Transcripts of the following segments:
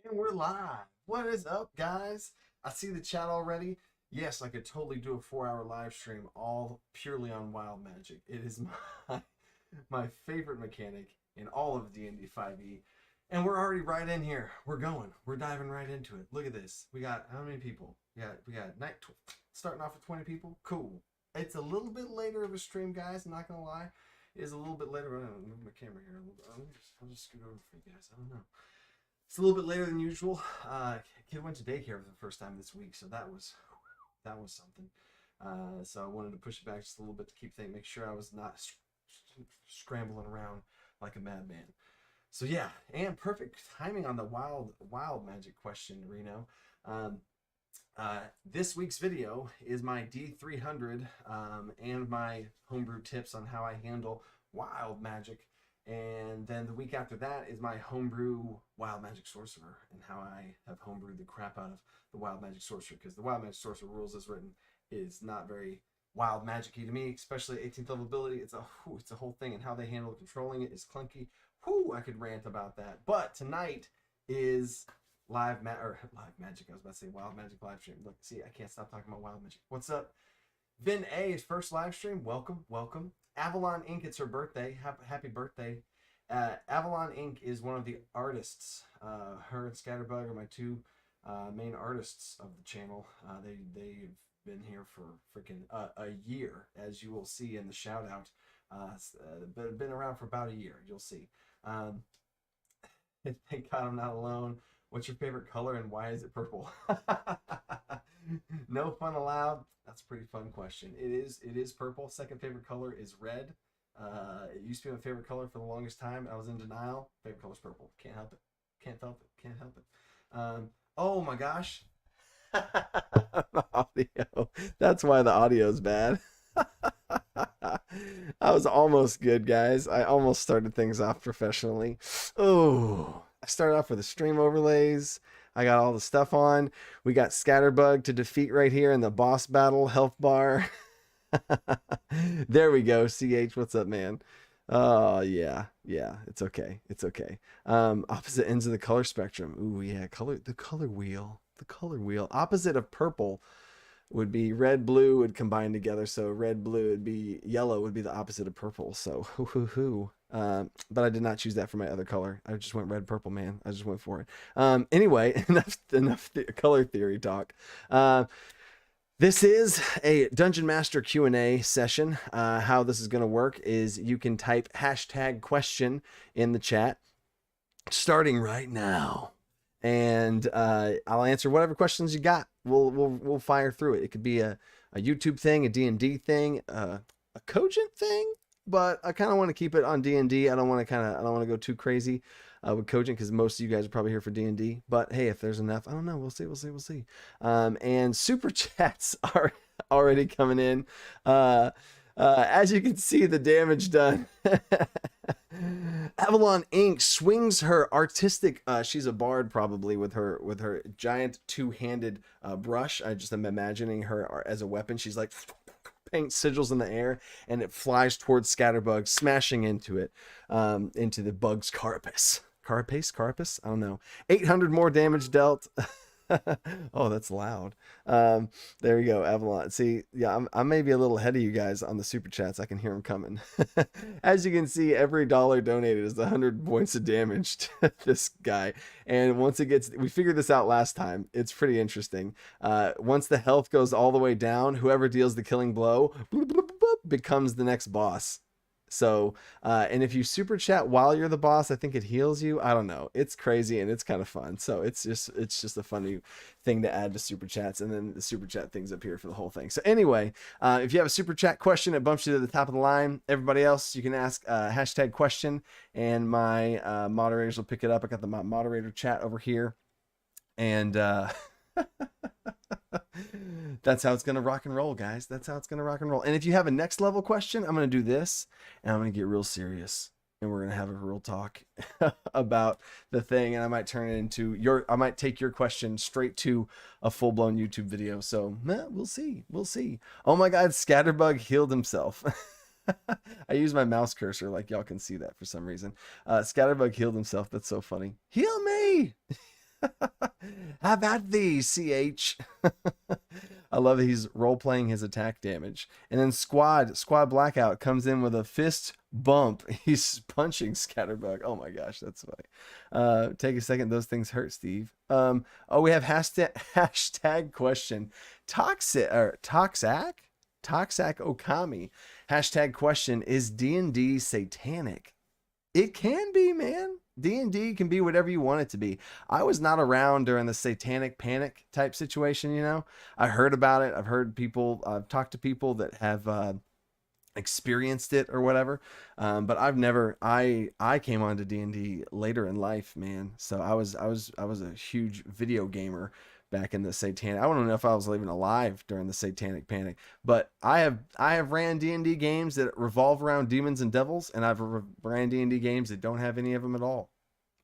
And we're live. What is up, guys? I see the chat already. Yes, I could totally do a 4-hour live stream all purely on wild magic. It is my favorite mechanic in all of D&D 5e. And we're already right in here. We're going. We're diving right into it. Look at this. We got how many people? We got starting off with 20 people. Cool. It's a little bit later of a stream, guys. I'm not gonna lie. It is a little bit later. I'm gonna move my camera here a little bit. I'll just scoot over for you guys. I don't know. It's a little bit later than usual. Kid went to daycare for the first time this week, so that was something. So I wanted to push it back just a little bit to keep things, make sure I was not scrambling around like a madman. So yeah, and perfect timing on the wild magic question, Reno. This week's video is my D300 and my homebrew tips on how I handle wild magic. And then the week after that is my homebrew wild magic sorcerer and how I have homebrewed the crap out of the wild magic sorcerer, because the wild magic sorcerer rules as written is not very wild magic-y to me, especially 18th level ability. It's a whole thing, and how they handle controlling it is clunky. I could rant about that. But tonight is live magic. I was about to say wild magic live stream. Look, see, I can't stop talking about wild magic. What's up? Vin A's first live stream. Welcome. Avalon Inc. It's her birthday. Happy birthday. Avalon Inc. is one of the artists. Her and Scatterbug are my two main artists of the channel. They've been here for freaking a year, as you will see in the shout out. Been around for about a year. You'll see. Thank God I'm not alone. What's your favorite color and why is it purple? No fun allowed. That's a pretty fun question. It is purple. Second favorite color is red. It used to be my favorite color for the longest time. I was in denial. Favorite color is purple. Can't help it. Can't help it. Oh my gosh. Audio. That's why the audio is bad. I was almost good, guys. I almost started things off professionally. Oh, I started off with the stream overlays. I got all the stuff on. We got Scatterbug to defeat right here in the boss battle health bar. There we go. CH, what's up, man? Oh, yeah. It's okay. Opposite ends of the color spectrum. Ooh, yeah. The color wheel. Opposite of purple would be red, blue would combine together. So red, blue would be yellow would be the opposite of purple. So but I did not choose that for my other color. I just went red, purple, man. I just went for it. Anyway, enough color theory talk. This is a Dungeon Master Q&A session. How this is going to work is you can type #question in the chat starting right now. And I'll answer whatever questions you got. We'll fire through it. It could be a YouTube thing, a D&D thing, a Cogent thing, but I kind of want to keep it on D&D. I don't want to go too crazy with Cogent, because most of you guys are probably here for D&D. But hey, if there's enough, I don't know. We'll see. And super chats are already coming in. As you can see, the damage done. Avalon Inc. swings her artistic, she's a bard probably, with her giant two-handed brush. I just am imagining her as a weapon. She's like paint sigils in the air, and it flies towards Scatterbug, smashing into it, into the bug's carapace. Carapace? I don't know. 800 more damage dealt. Oh, that's loud. There we go, Avalon. See, yeah, I'm maybe a little ahead of you guys on the super chats. I can hear them coming. As you can see, every dollar donated is 100 points of damage to this guy. And once it gets, we figured this out last time. It's pretty interesting. Once the health goes all the way down, whoever deals the killing blow becomes the next boss. So, and if you super chat while you're the boss, I think it heals you. I don't know. It's crazy and it's kind of fun. So it's just a funny thing to add to super chats, and then the super chat things up here for the whole thing. So anyway, if you have a super chat question, it bumps you to the top of the line. Everybody else, you can ask #question, and my moderators will pick it up. I got the moderator chat over here, and that's how it's gonna rock and roll, guys. That's how it's gonna rock and roll. And if you have a next level question, I'm gonna do this, and I'm gonna get real serious, and we're gonna have a real talk about the thing, and I might turn it into I might take your question straight to a full-blown YouTube video. So we'll see. Oh my God, Scatterbug healed himself. I use my mouse cursor, like y'all can see that for some reason. Scatterbug healed himself. That's so funny. Heal me. How about thee, CH? I love that he's role playing his attack damage. And then Squad Blackout comes in with a fist bump. He's punching Scatterbug. Oh my gosh, that's funny. Take a second. Those things hurt, Steve. Oh, we have hashtag question. Toxac Okami. Hashtag question, is D&D satanic? It can be, man. D&D can be whatever you want it to be. I was not around during the satanic panic type situation, you know. I heard about it. I've talked to people that have experienced it or whatever. But I've never, I came on to D&D later in life, man. So I was a huge video gamer back in the satanic. I don't know if I was even alive during the satanic panic, but I have ran D&D games that revolve around demons and devils, and I've ran D&D games that don't have any of them at all.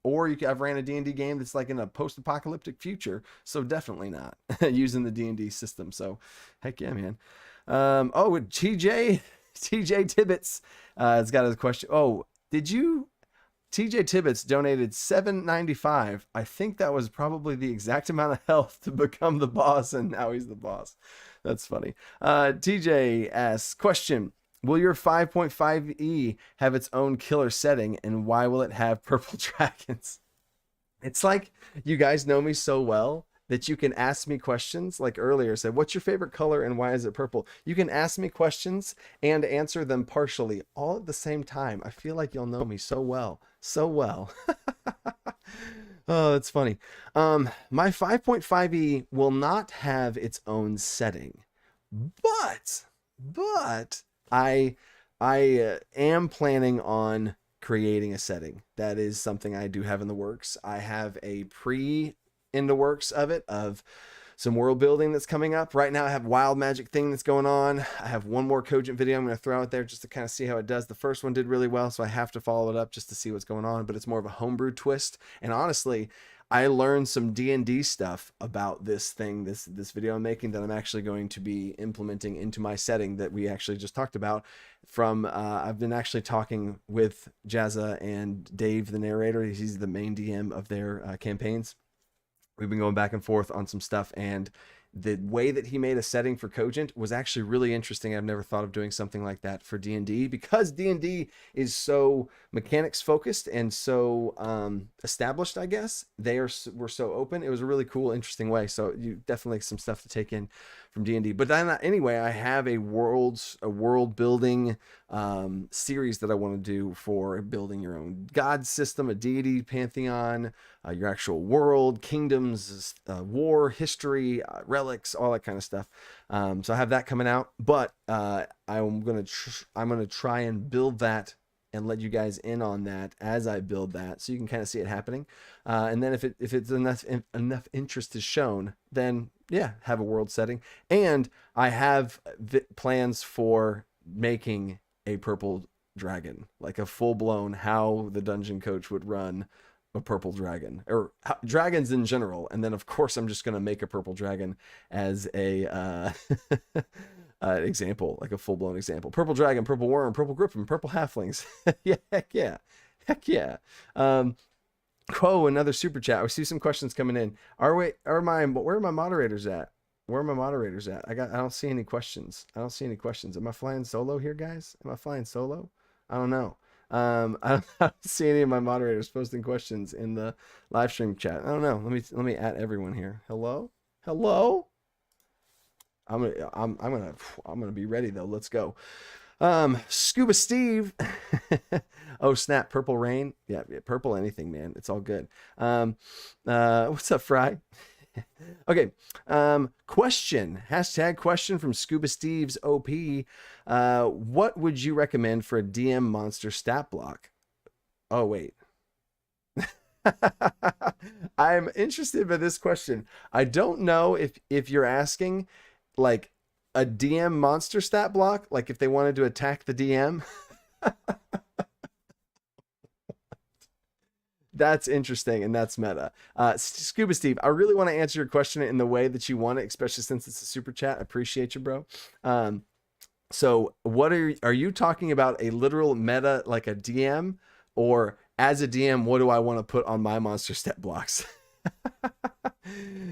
Or I've ran a D&D game that's like in a post-apocalyptic future, so definitely not using the D&D system. So heck yeah, man. Oh, TJ Tibbetts has got a question. Oh, did you? TJ Tibbetts donated $7.95. I think that was probably the exact amount of health to become the boss, and now he's the boss. That's funny. TJ asks, question, will your 5.5e have its own killer setting, and why will it have purple dragons? It's like you guys know me so well that you can ask me questions. Like earlier said, what's your favorite color and why is it purple? You can ask me questions and answer them partially all at the same time. I feel like you'll know me so well. Oh, that's funny. My 5.5e will not have its own setting, but I am planning on creating a setting. That is something I do have in the works. I have a in the works of some world building that's coming up. Right now I have wild magic thing that's going on. I have one more Cogent video I'm going to throw out there just to kind of see how it does. The first one did really well, so I have to follow it up just to see what's going on, but it's more of a homebrew twist. And honestly, I learned some D&D stuff about this video I'm making that I'm actually going to be implementing into my setting that we actually just talked about from, I've been actually talking with Jazza and Dave, the narrator. He's the main DM of their campaigns. We've been going back and forth on some stuff, and the way that he made a setting for Cogent was actually really interesting. I've never thought of doing something like that for D&D because D&D is so mechanics focused and so established, I guess. We're so open. It was a really cool, interesting way. So you definitely some stuff to take in from D&D. But then anyway, I have a world building series that I want to do for building your own god system, a deity pantheon, your actual world, kingdoms, war, history, relics, all that kind of stuff. So I have that coming out, but I'm gonna try and build that and let you guys in on that as I build that, so you can kind of see it happening. And then if it's enough interest is shown, then yeah, have a world setting. And I have plans for making a purple dragon, like a full-blown how the dungeon coach would run a purple dragon, or dragons in general. And then of course I'm just going to make a purple dragon as a example, like a full-blown example. Purple dragon, purple worm, purple griffin, purple halflings. Yeah, heck yeah. Quo, another super chat. We see some questions coming in. Where are my moderators at? Where are my moderators at? I don't see any questions. Am I flying solo here, guys? Am I flying solo? I don't know. I don't see any of my moderators posting questions in the live stream chat. I don't know. Let me add everyone here. Hello? I'm gonna be ready though. Let's go. Scuba Steve. Oh snap, purple rain. Yeah, purple anything, man. It's all good. What's up, Fry? Okay. Question. Hashtag question from Scuba Steve's OP. What would you recommend for a DM monster stat block? Oh wait. I'm interested by this question. I don't know if you're asking like a DM monster stat block, like if they wanted to attack the DM. That's interesting, and that's meta. Scuba Steve, I really want to answer your question in the way that you want it, especially since it's a super chat. I appreciate you, bro. So what are you talking about, a literal meta like a DM, or as a DM, what do I want to put on my monster stat blocks?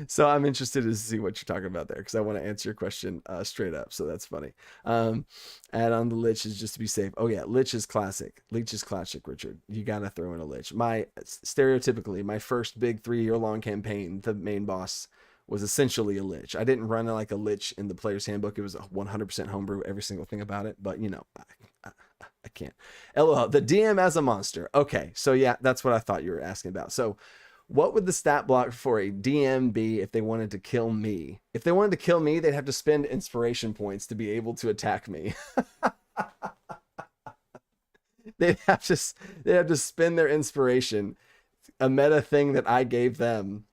So I'm interested to see what you're talking about there because I want to answer your question straight up. So that's funny. Add on the lich is just to be safe. Oh yeah, lich is classic. Lich is classic, Richard. You gotta throw in a lich. My stereotypically, my first big 3-year long campaign, the main boss was essentially a lich. I didn't run like a lich in the player's handbook. It was 100% homebrew, every single thing about it. But you know, I can't. LOL. The DM as a monster. Okay, so yeah, that's what I thought you were asking about. So what would the stat block for a DM be if they wanted to kill me? If they wanted to kill me, they'd have to spend inspiration points to be able to attack me. they'd have to spend their inspiration, a meta thing that I gave them,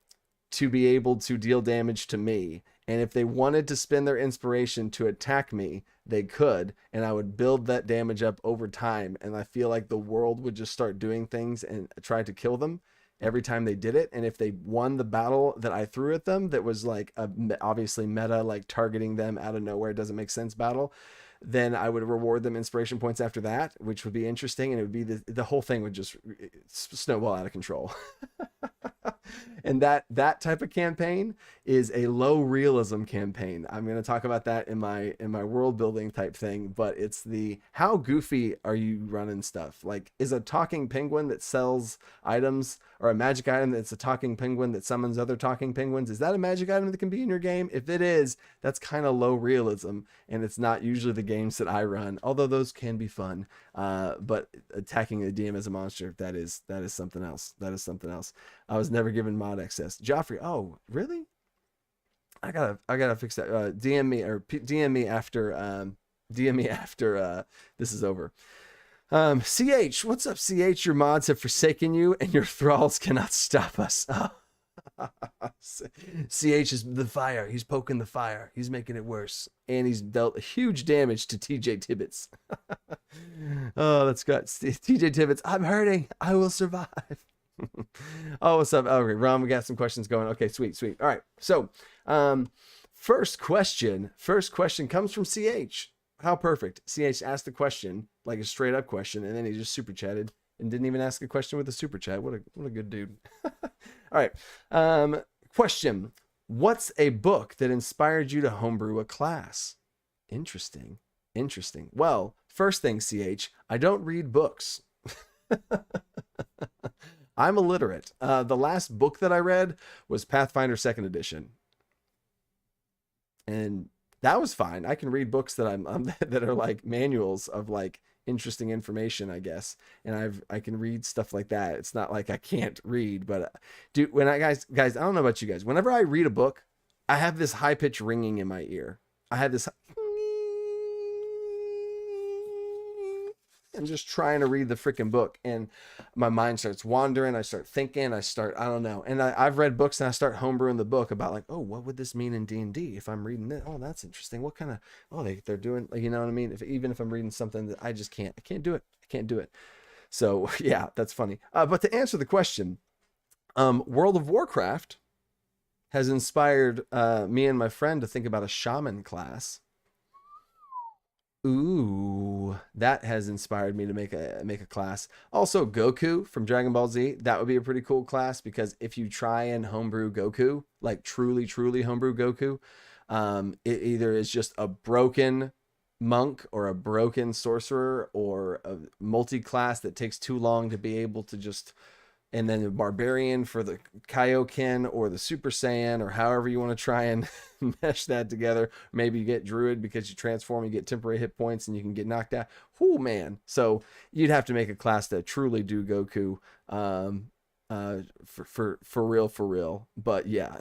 to be able to deal damage to me. And if they wanted to spend their inspiration to attack me, they could, and I would build that damage up over time. And I feel like the world would just start doing things and try to kill them every time they did it. And if they won the battle that I threw at them, that was like obviously meta, like targeting them out of nowhere, doesn't make sense battle, then I would reward them inspiration points after that, which would be interesting. And it would be the whole thing would just snowball out of control. And that type of campaign is a low realism campaign. I'm going to talk about that in my world building type thing, but it's the how goofy are you running stuff? Like, is a talking penguin that sells items, or a magic item that's a talking penguin that summons other talking penguins, is that a magic item that can be in your game? If it is, that's kind of low realism, and it's not usually the games that I run, although those can be fun. But attacking the DM as a monster, that is something else. That is something else. I was never given mod access. Joffrey, oh really? I gotta fix that. DM me after this is over. CH, what's up, CH? Your mods have forsaken you, and your thralls cannot stop us. CH is the fire. He's poking the fire. He's making it worse, and he's dealt huge damage to TJ Tibbetts. Oh, that's got TJ Tibbetts. I'm hurting. I will survive. Oh, what's up? Okay, Ron, we got some questions going. Okay, sweet. All right. So, first question comes from CH. How perfect. CH asked the question, like a straight up question, and then he just super chatted and didn't even ask a question with a super chat. What a good dude. All right. Question. What's a book that inspired you to homebrew a class? Interesting. Well, first thing, CH, I don't read books. I'm illiterate. The last book that I read was Pathfinder 2nd edition. And that was fine. I can read books that that are like manuals of like interesting information, I guess. And I can read stuff like that. It's not like I can't read, but dude, guys, I don't know about you guys. Whenever I read a book, I have this high pitch ringing in my ear. I have this I'm just trying to read the freaking book, and my mind starts wandering. I start thinking. I don't know. And I've read books, and I start homebrewing the book about like, oh, what would this mean in D&D if I'm reading this? Oh, that's interesting. What kind of, they're doing, like, you know what I mean? Even if I'm reading something that I just can't do it. So yeah, that's funny. But to answer the question, World of Warcraft has inspired me and my friend to think about a shaman class. Ooh, that has inspired me to make a class. Also, Goku from Dragon Ball Z, that would be a pretty cool class, because if you try and homebrew Goku, like truly homebrew Goku, it either is just a broken monk or a broken sorcerer or a multi-class that takes too long to be able to just, and then the barbarian for the Kaioken or the Super Saiyan, or however you want to try and mesh that together. Maybe you get Druid because you transform, you get temporary hit points, and you can get knocked out. Oh man! So you'd have to make a class that truly do Goku, for real. But yeah,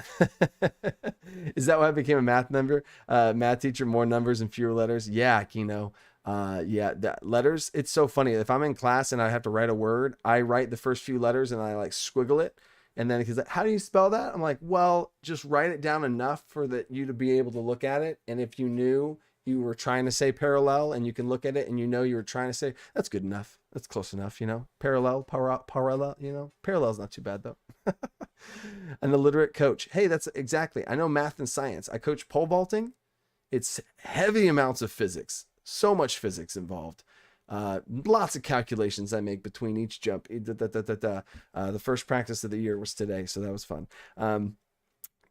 is that why I became a math member? Math teacher, more numbers and fewer letters. Yeah, Kino. Yeah, that letters, it's so funny. If I'm in class and I have to write a word, I write the first few letters and I like squiggle it, and then because how do you spell that? I'm like, well, just write it down enough for you to be able to look at it. And if you knew you were trying to say parallel and you can look at it and you know you were trying to say, that's good enough, that's close enough, parallel, parallel's not too bad though. An illiterate coach, hey, that's exactly, I know math and science. I coach pole vaulting. It's heavy amounts of physics. So much physics involved. Lots of calculations I make between each jump. The first practice of the year was today, so that was fun.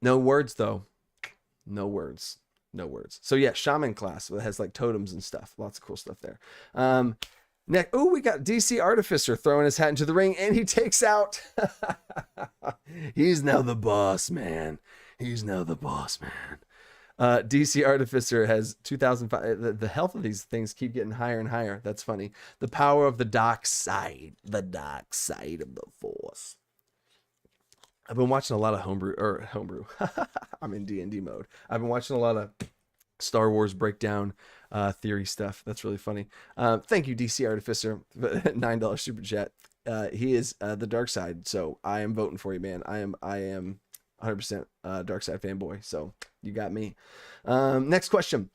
No words though. No words. No words. So yeah, shaman class that has like totems and stuff. Lots of cool stuff there. Next, oh, we got DC Artificer throwing his hat into the ring, and he takes out. He's now the boss man. He's now the boss man. DC Artificer has 2005. The health of these things keep getting higher and higher. That's funny. The power of the dark side. The dark side of the force. I've been watching a lot of homebrew. I'm in D&D mode. I've been watching a lot of Star Wars breakdown theory stuff. That's really funny. Thank you, DC Artificer, $9 super chat. He is the dark side, so I am voting for you, man. I am 100% dark side fanboy. So you got me. Next question.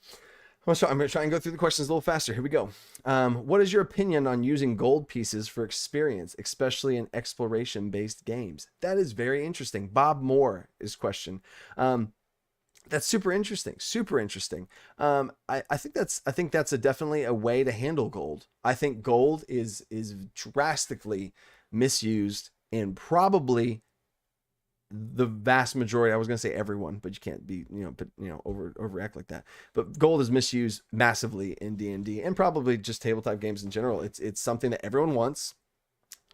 I'm going to try and go through the questions a little faster. Here we go. What is your opinion on using gold pieces for experience, especially in exploration-based games? That is very interesting. Bob Moore is question. That's super interesting. Super interesting. I think that's definitely a way to handle gold. I think gold is drastically misused and probably the vast majority, I was going to say everyone, but you can't be, overact like that. But gold is misused massively in D&D and probably just tabletop games in general. It's something that everyone wants,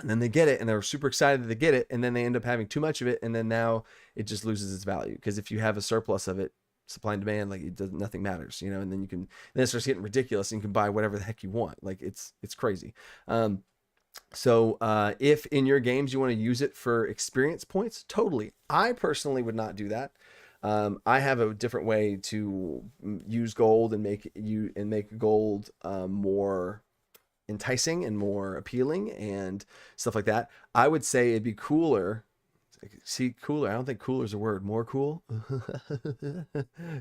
and then they get it and they're super excited that they get it, and then they end up having too much of it, and then now it just loses its value. Because if you have a surplus of it, supply and demand, like nothing matters, and then then it starts getting ridiculous, and you can buy whatever the heck you want. Like it's crazy. So if in your games you want to use it for experience points, totally. I personally would not do that. I have a different way to use gold and make gold more enticing and more appealing and stuff like that. I would say it'd be cooler. See, cooler. I don't think cooler is a word. More cool. 2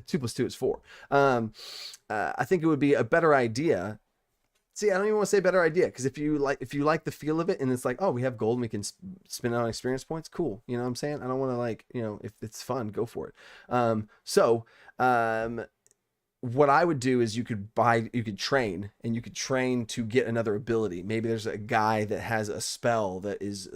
+ 2 is 4. I think it would be a better idea. See, I don't even want to say better idea, because if you like the feel of it, and it's like, oh, we have gold and we can spin it on experience points, cool. You know what I'm saying? I don't want to if it's fun, go for it. What I would do is you could train to get another ability. Maybe there's a guy that has a spell that is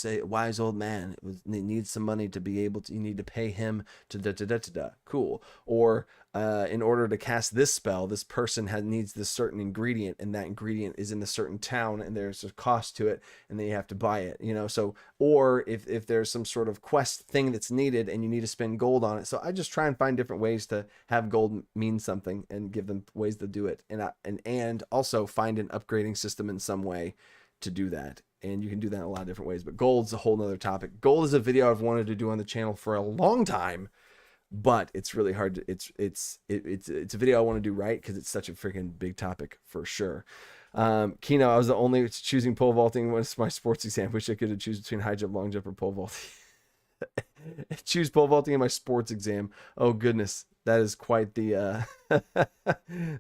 a wise old man. He needs some money to be able to, you need to pay him to cool. Or in order to cast this spell, this person needs this certain ingredient, and that ingredient is in a certain town, and there's a cost to it, and then you have to buy it, So, or if there's some sort of quest thing that's needed and you need to spend gold on it. So I just try and find different ways to have gold mean something and give them ways to do it, and also find an upgrading system in some way to do that. And you can do that in a lot of different ways, but gold's a whole nother topic. Gold is a video I've wanted to do on the channel for a long time, but it's really hard to, it's a video I want to do right, because it's such a freaking big topic for sure. Kino, I was the only choosing pole vaulting was my sports exam. Wish I could have choose between high jump, long jump, or pole vaulting. Choose pole vaulting in my sports exam. Oh goodness, that is quite the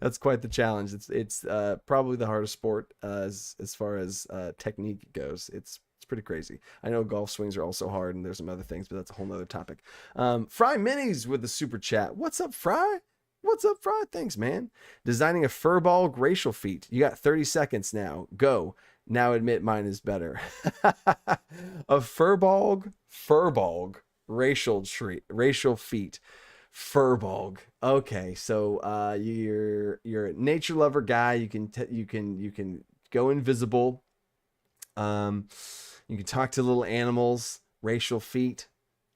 that's quite the challenge. It's probably the hardest sport as far as technique goes. It's pretty crazy. I know golf swings are also hard, and there's some other things, but that's a whole nother topic. Fry Minis with the super chat. What's up, Fry? What's up, Fry? Thanks, man. Designing a furbolg racial feat. You got 30 seconds now. Go. Now admit mine is better. A furbolg racial feat. Furbolg. Okay, so you're a nature lover guy. You can go invisible. You can talk to little animals. Racial feat.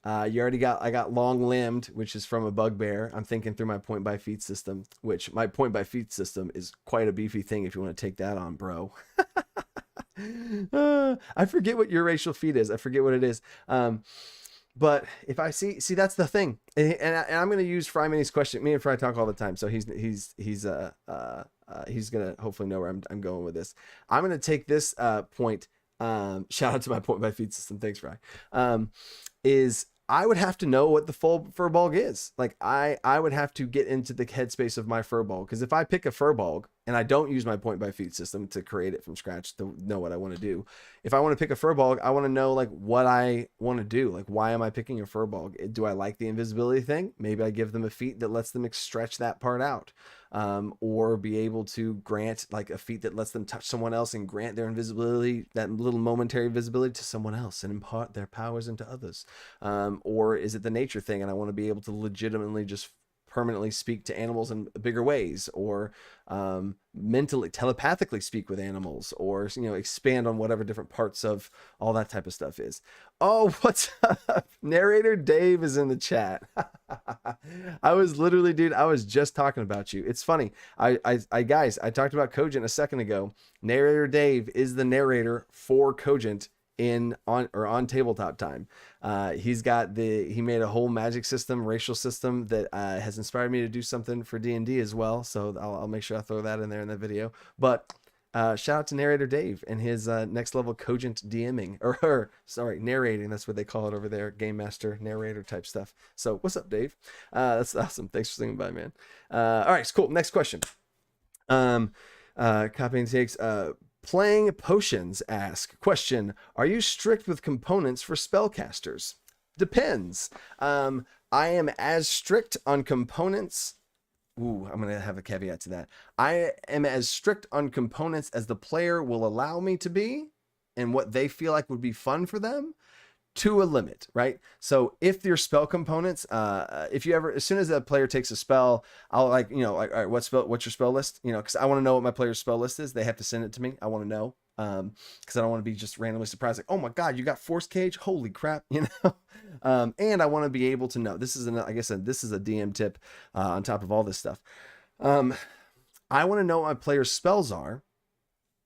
I got long limbed, which is from a bugbear. I'm thinking through my point by feet system, which my point by feet system is quite a beefy thing if you want to take that on, bro. I forget what your racial feat is. I forget what it is. But if I see that's the thing, and I'm going to use Fry Mini's question. Me and Fry talk all the time, so he's gonna hopefully know where I'm going with this. I'm going to take this point. Shout out to my point by feet system. Thanks, Fry. Is I would have to know what the full furbolg is. Like I would have to get into the headspace of my furbolg, because if I pick a furbolg and I don't use my point by feat system to create it from scratch to know what I want to do. If I want to pick a Furbolg, I want to know like what I want to do. Like, why am I picking a Furbolg? Do I like the invisibility thing? Maybe I give them a feat that lets them stretch that part out, or be able to grant like a feat that lets them touch someone else and grant their invisibility, that little momentary visibility, to someone else and impart their powers into others. Or is it the nature thing and I want to be able to legitimately just permanently speak to animals in bigger ways, or mentally, telepathically speak with animals, or expand on whatever different parts of all that type of stuff is. Oh, what's up? Narrator Dave is in the chat. I was literally, dude, I was just talking about you. It's funny. I guys, I talked about Cogent a second ago. Narrator Dave is the narrator for Cogent on tabletop time. He made a whole magic system, racial system that has inspired me to do something for D&D as well. So I'll make sure I throw that in there in the video. But shout out to Narrator Dave and his next level Cogent DMing, or narrating. That's what they call it over there. Game master, narrator type stuff. So what's up, Dave? That's awesome. Thanks for swinging by, man. All right, it's cool. Next question. Copying takes. Playing Potions ask, question, are you strict with components for spellcasters? Depends. I am as strict on components. Ooh, I'm going to have a caveat to that. I am as strict on components as the player will allow me to be and what they feel like would be fun for them, to a limit, right? So if your spell components, if you ever, as soon as a player takes a spell, I'll all right, what's your spell list? Because I want to know what my player's spell list is. They have to send it to me. I want to know, because I don't want to be just randomly surprised. Like, oh my God, you got Force Cage. Holy crap. And I want to be able to know, this is like I said, this is a DM tip, on top of all this stuff. I want to know what my player's spells are,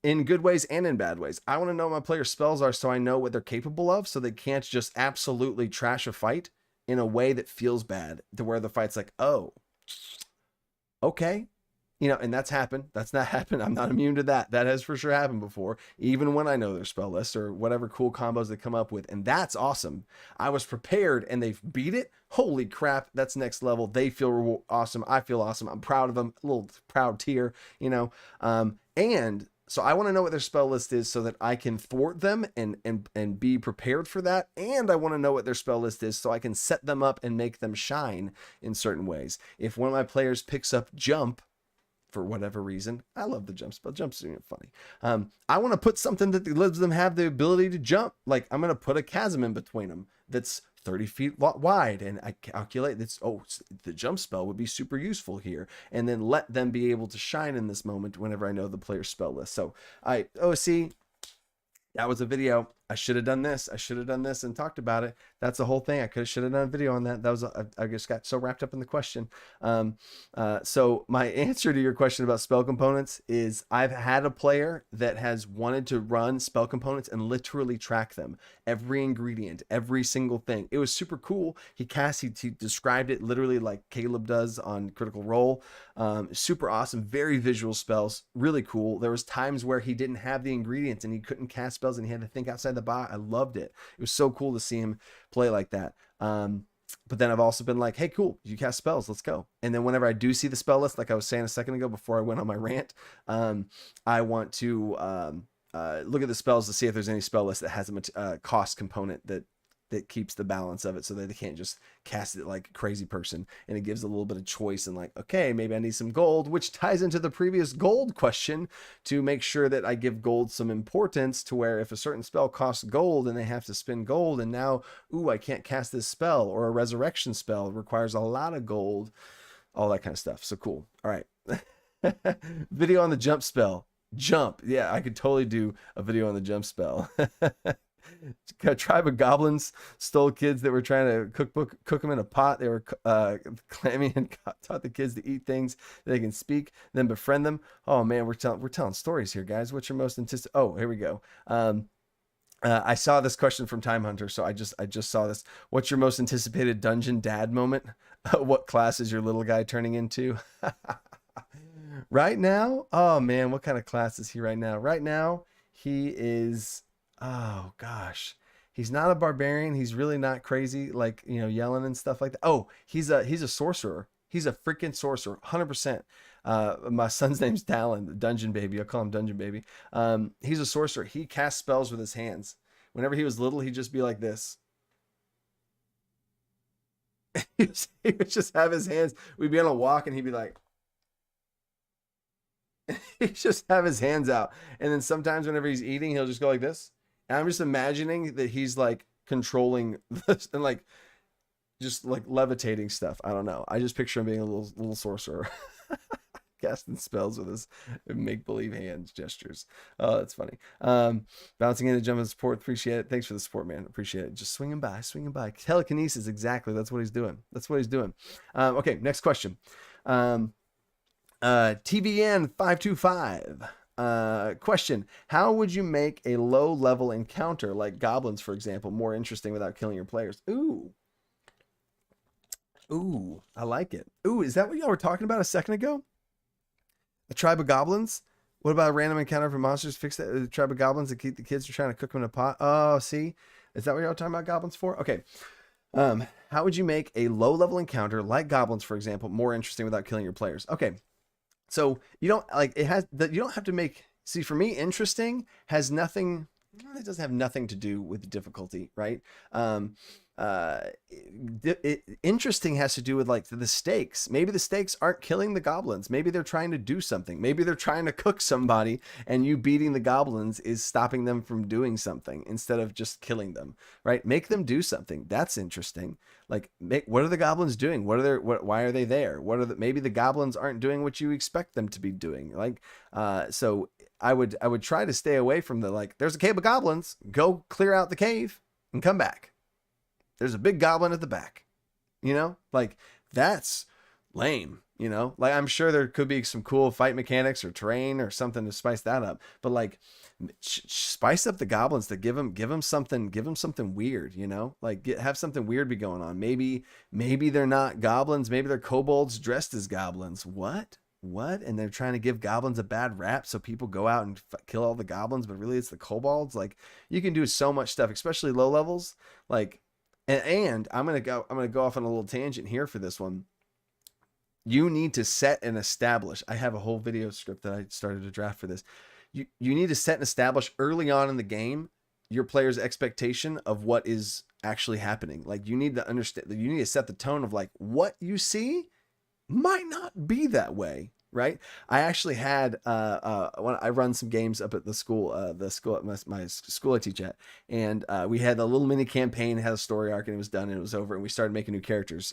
in good ways and in bad ways. I want to know what my player's spells are so I know what they're capable of, so they can't just absolutely trash a fight in a way that feels bad, to where the fight's like, oh, okay. And that's happened. That's not happened. I'm not immune to that. That has for sure happened before, even when I know their spell list or whatever cool combos they come up with. And that's awesome. I was prepared and they've beat it. Holy crap. That's next level. They feel awesome. I feel awesome. I'm proud of them. A little proud tear, and so I want to know what their spell list is so that I can thwart them and be prepared for that. And I want to know what their spell list is so I can set them up and make them shine in certain ways. If one of my players picks up jump for whatever reason, I love the jump spell. Jump's funny. I want to put something that lets them have the ability to jump. Like, I'm going to put a chasm in between them that's 30 feet wide, and I calculate this. Oh, the jump spell would be super useful here, and then let them be able to shine in this moment whenever I know the player's spell list. So see, that was a video. I should have done this. I should have done this and talked about it. That's the whole thing. I should have done a video on that. That was, I just got so wrapped up in the question. So my answer to your question about spell components is, I've had a player that has wanted to run spell components and literally track them. Every ingredient, every single thing. It was super cool. He described it literally like Caleb does on Critical Role. Super awesome. Very visual spells. Really cool. There was times where he didn't have the ingredients and he couldn't cast spells and he had to think outside the box. I loved it. It was so cool to see him play like that. But then I've also been like, hey, cool, you cast spells, let's go. And then whenever I do see the spell list, like I was saying a second ago before I went on my rant, I want to look at the spells to see if there's any spell list that has a cost component that keeps the balance of it, so that they can't just cast it like a crazy person. And it gives a little bit of choice, and like, okay, maybe I need some gold, which ties into the previous gold question, to make sure that I give gold some importance, to where if a certain spell costs gold and they have to spend gold, and now, ooh, I can't cast this spell, or a resurrection spell requires a lot of gold, all that kind of stuff. So cool. All right. Video on the jump spell. Jump. Yeah, I could totally do a video on the jump spell. A tribe of goblins stole kids that were trying to cook them in a pot. They were clamming and taught the kids to eat things that they can speak, then befriend them. Oh man, we're telling stories here, guys. What's your most anticipated? Oh, here we go. I saw this question from Time Hunter, so I just saw this. What's your most anticipated dungeon dad moment? What class is your little guy turning into? Right now? Oh man, what kind of class is he right now? Right now, he is, oh gosh, he's not a barbarian. He's really not crazy, like, yelling and stuff like that. Oh, he's a sorcerer. He's a freaking sorcerer, 100%. My son's name's Talon, Dungeon Baby. I call him Dungeon Baby. He's a sorcerer. He casts spells with his hands. Whenever he was little, he'd just be like this. He would just have his hands. We'd be on a walk and he'd be like, he'd just have his hands out. And then sometimes whenever he's eating, he'll just go like this. And I'm just imagining that he's like controlling this and like just like levitating stuff. I don't know. I just picture him being a little sorcerer. Casting spells with his make-believe hand gestures. Oh, that's funny. Bouncing in to jump in support. Appreciate it. Thanks for the support, man. Appreciate it. Just swinging by. Telekinesis, exactly. That's what he's doing. Okay, next question. TVN 525. Question: how would you make a low-level encounter like goblins, for example, more interesting without killing your players? Ooh, I like it. Ooh, is that what y'all were talking about a second ago? A tribe of goblins? What about a random encounter for monsters? Fix that. A tribe of goblins that keep the kids are trying to cook them in a pot. Oh, see? Is that what y'all were talking about goblins for? Okay. How would you make a low-level encounter like goblins, for example, more interesting without killing your players? Okay. So you don't like it has that you don't have to make, see, for me, interesting has nothing, it doesn't have nothing to do with difficulty, right? Interesting has to do with like the stakes. Maybe the stakes aren't killing the goblins. Maybe they're trying to do something. Maybe they're trying to cook somebody and you beating the goblins is stopping them from doing something instead of just killing them, right? Make them do something. That's interesting. Like, what are the goblins doing? Why are they there? Maybe the goblins aren't doing what you expect them to be doing. Like, so I would try to stay away from the, like, there's a cave of goblins, go clear out the cave and come back. There's a big goblin at the back, like that's lame, like I'm sure there could be some cool fight mechanics or terrain or something to spice that up. But like spice up the goblins to give them something weird, like have something weird be going on. Maybe they're not goblins. Maybe they're kobolds dressed as goblins. What? And they're trying to give goblins a bad rap, so people go out and kill all the goblins, but really it's the kobolds. Like, you can do so much stuff, especially low levels. Like, and I'm gonna go off on a little tangent here for this one. You need to set and establish. I have a whole video script that I started to draft for this. You need to set and establish early on in the game your player's expectation of what is actually happening. Like, you need to understand. You need to set the tone of like what you see might not be that way. Right. I actually had when I run some games up at the school at my school I teach at, and we had a little mini campaign, had a story arc, and it was done and it was over, and we started making new characters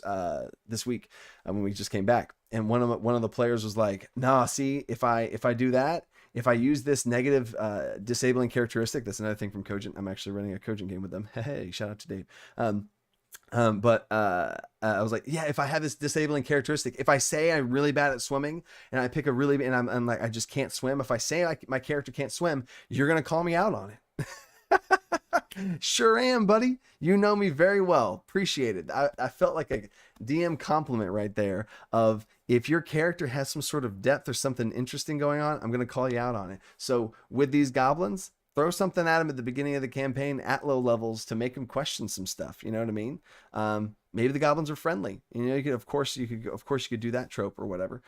this week when we just came back. And one of the players was like, "Nah, see, if I do that, if I use this negative disabling characteristic," that's another thing from Cogent. I'm actually running a Cogent game with them. Hey, shout out to Dave. But I was like, yeah, if I have this disabling characteristic, if I say I'm really bad at swimming and I pick and I'm like, I just can't swim. If I say my character can't swim, you're going to call me out on it. Sure am, buddy. You know me very well. Appreciate it. I felt like a DM compliment right there of, if your character has some sort of depth or something interesting going on, I'm going to call you out on it. So with these goblins, throw something at him at the beginning of the campaign at low levels to make him question some stuff. You know what I mean? Maybe the goblins are friendly. You could, of course, you could do that trope or whatever.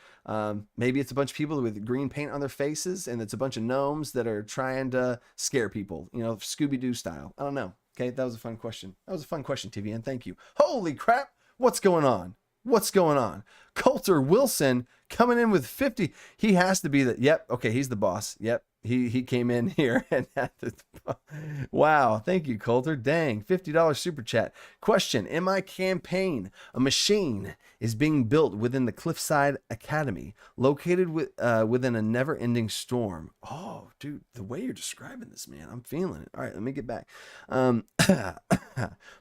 Maybe it's a bunch of people with green paint on their faces, and it's a bunch of gnomes that are trying to scare people. Scooby-Doo style. I don't know. Okay, that was a fun question. TVN. Thank you. Holy crap! What's going on? Coulter Wilson coming in with 50. He has to be the. Yep. Okay, he's the boss. Yep. He came in here and had to, wow, thank you, Coulter. Dang, $50 super chat. Question: in my campaign, a machine is being built within the Cliffside Academy, located within a never-ending storm. Oh, dude, the way you're describing this, man, I'm feeling it. All right, let me get back.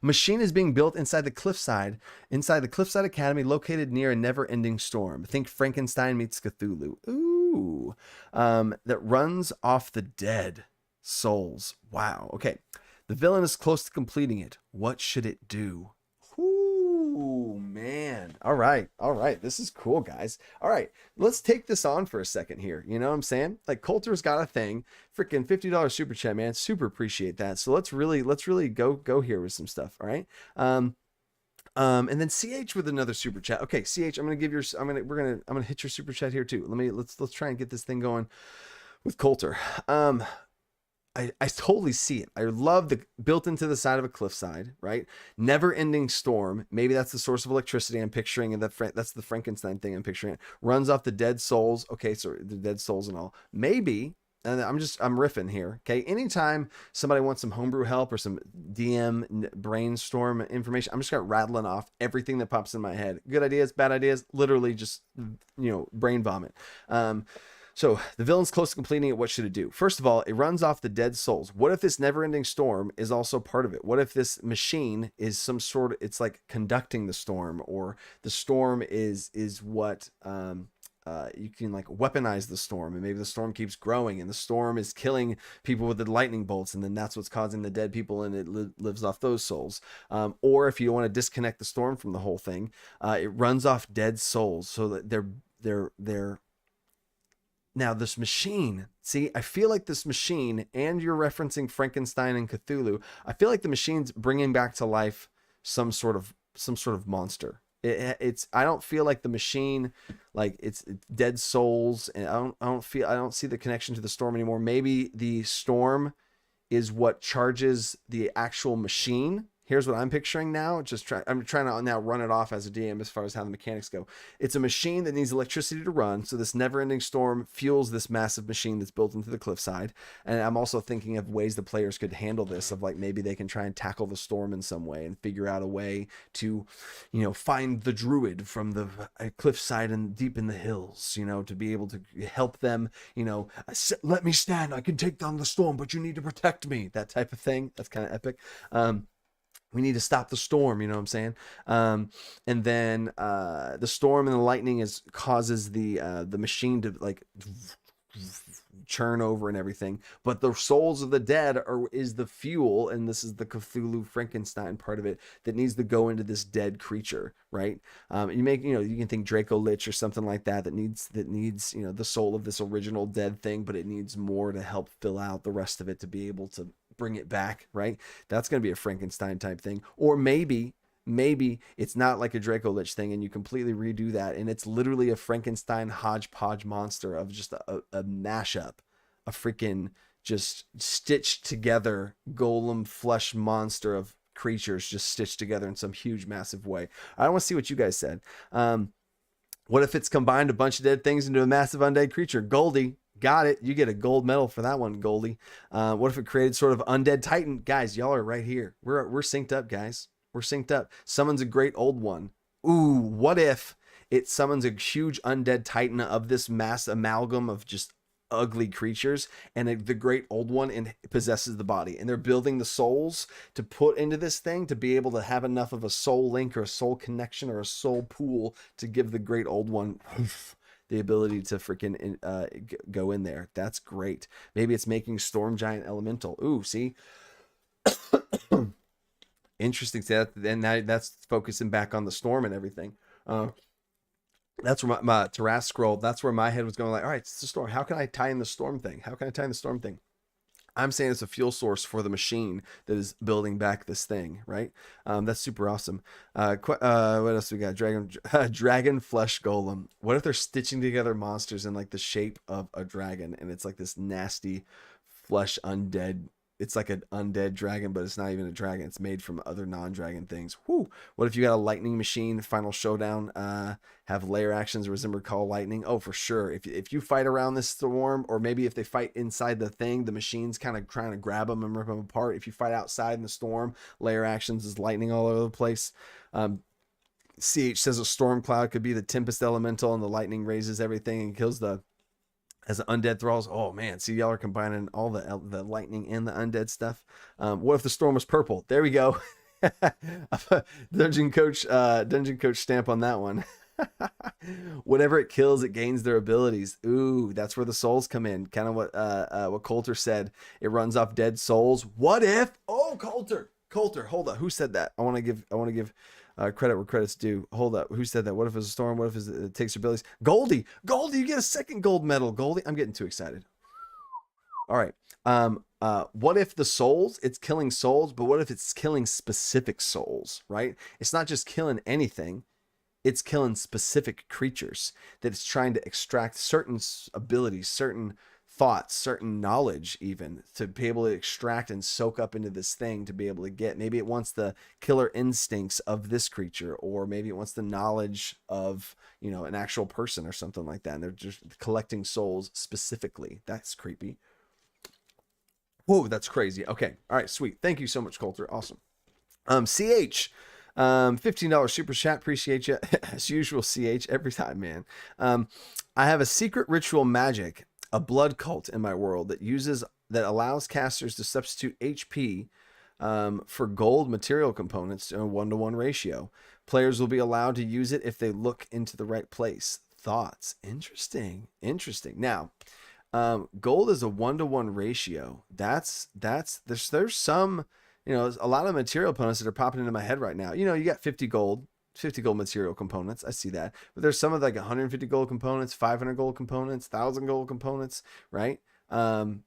Machine is being built inside the Cliffside Academy, located near a never-ending storm. Think Frankenstein meets Cthulhu. Ooh. That runs off the dead souls. Wow. Okay. The villain is close to completing it. What should it do? Ooh, man. All right. This is cool, guys. All right. Let's take this on for a second here. You know what I'm saying? Like, Coulter's got a thing. Freaking $50 super chat, man. Super appreciate that. So let's really go here with some stuff. All right. And then CH with another super chat. Okay, CH, I'm gonna hit your super chat here too. Let's try and get this thing going with Coulter. I totally see it. I love the built into the side of a cliffside, right? Never ending storm. Maybe that's the source of electricity I'm picturing, and that's the Frankenstein thing I'm picturing. It runs off the dead souls. Okay, so the dead souls and all. Maybe, and I'm riffing here. Okay, anytime somebody wants some homebrew help or some DM brainstorm information, I'm just gonna rattling off everything that pops in my head. Good ideas, bad ideas, literally just brain vomit. So the villain's close to completing it. What should it do? First of all, it runs off the dead souls. What if this never-ending storm is also part of it? What if this machine is some sort of, it's like conducting the storm, or the storm is what you can like weaponize the storm, and maybe the storm keeps growing, and the storm is killing people with the lightning bolts, and then that's what's causing the dead people, and it lives off those souls. Or if you want to disconnect the storm from the whole thing, it runs off dead souls, so that they're now, this machine, see, I feel like this machine, and you're referencing Frankenstein and Cthulhu, I feel like the machine's bringing back to life some sort of monster. I don't feel like the machine, like it's dead souls, and I don't see the connection to the storm anymore. Maybe the storm is what charges the actual machine. Here's what I'm picturing now. I'm trying to now run it off as a DM as far as how the mechanics go. It's a machine that needs electricity to run. So this never-ending storm fuels this massive machine that's built into the cliffside. And I'm also thinking of ways the players could handle this, of like maybe they can try and tackle the storm in some way and figure out a way to, find the druid from the cliffside and deep in the hills, to be able to help them, let me stand. I can take down the storm, but you need to protect me. That type of thing. That's kind of epic. We need to stop the storm, you know what I'm saying? And then the storm and the lightning causes the machine to like churn over and everything. But the souls of the dead is the fuel, and this is the Cthulhu Frankenstein part of it that needs to go into this dead creature, right? You can think Draco Lich or something like that needs the soul of this original dead thing, but it needs more to help fill out the rest of it to be able to bring it back, right? That's going to be a Frankenstein type thing. Or maybe it's not like a Draco Lich thing, and you completely redo that, and it's literally a Frankenstein hodgepodge monster of just a mashup, a freaking just stitched together golem flesh monster of creatures just stitched together in some huge massive way. I want to see what you guys said. What if it's combined a bunch of dead things into a massive undead creature? Goldie, got it. You get a gold medal for that one, Goldie. What if it created sort of undead titan? Guys, y'all are right here. We're synced up, guys. We're synced up. Summons a great old one. Ooh, what if it summons a huge undead titan of this mass amalgam of just ugly creatures, and the great old one possesses the body, and they're building the souls to put into this thing to be able to have enough of a soul link or a soul connection or a soul pool to give the great old one the ability to freaking go in there. That's great. Maybe it's making Storm Giant Elemental. Ooh, see? Interesting. And that's focusing back on the storm and everything. That's where my Taras scroll. That's where my head was going. Like, all right, it's the storm. How can I tie in the storm thing? I'm saying it's a fuel source for the machine that is building back this thing, right? That's super awesome. What else we got? Dragon flesh golem. What if they're stitching together monsters in like the shape of a dragon, and it's like this nasty flesh undead? It's like an undead dragon, but it's not even a dragon. It's made from other non-dragon things. Whoo! What if you got a lightning machine, final showdown, have layer actions, resemble call lightning? Oh, for sure. If you fight around this storm, or maybe if they fight inside the thing, the machine's kind of trying to grab them and rip them apart. If you fight outside in the storm, layer actions is lightning all over the place. CH says a storm cloud could be the tempest elemental, and the lightning raises everything and kills as undead thralls. Oh man, see, y'all are combining all the lightning and the undead stuff. What if the storm was purple? There we go. Dungeon coach stamp on that one. Whatever it kills, it gains their abilities. Ooh, that's where the souls come in. Kind of what Coulter said. It runs off dead souls. What if? Oh, Coulter, hold up. Who said that? I want to give credit where credit's due. Hold up. Who said that? What if it's a storm? What if it takes your abilities? Goldie, you get a second gold medal. Goldie, I'm getting too excited. All right. What if the souls, it's killing souls, but what if it's killing specific souls, right? It's not just killing anything, it's killing specific creatures that it's trying to extract certain abilities, certain thoughts, certain knowledge, even to be able to extract and soak up into this thing to be able to get. Maybe it wants the killer instincts of this creature, or maybe it wants the knowledge of, you know, an actual person or something like that. And they're just collecting souls specifically. That's creepy. Whoa, that's crazy. Okay. All right, sweet. Thank you so much, Coulter. Awesome. CH. $15 super chat. Appreciate you. As usual, CH, every time, man. I have a secret ritual magic, a blood cult in my world that allows casters to substitute HP for gold material components in a 1-to-1 ratio. Players will be allowed to use it if they look into the right place. Thoughts? Interesting. Now, gold is a 1-to-1 ratio. There's some, you know, a lot of material components that are popping into my head right now. You know, you got 50 gold material components. I see that. But there's some of like 150 gold components, 500 gold components, 1,000 gold components, right? But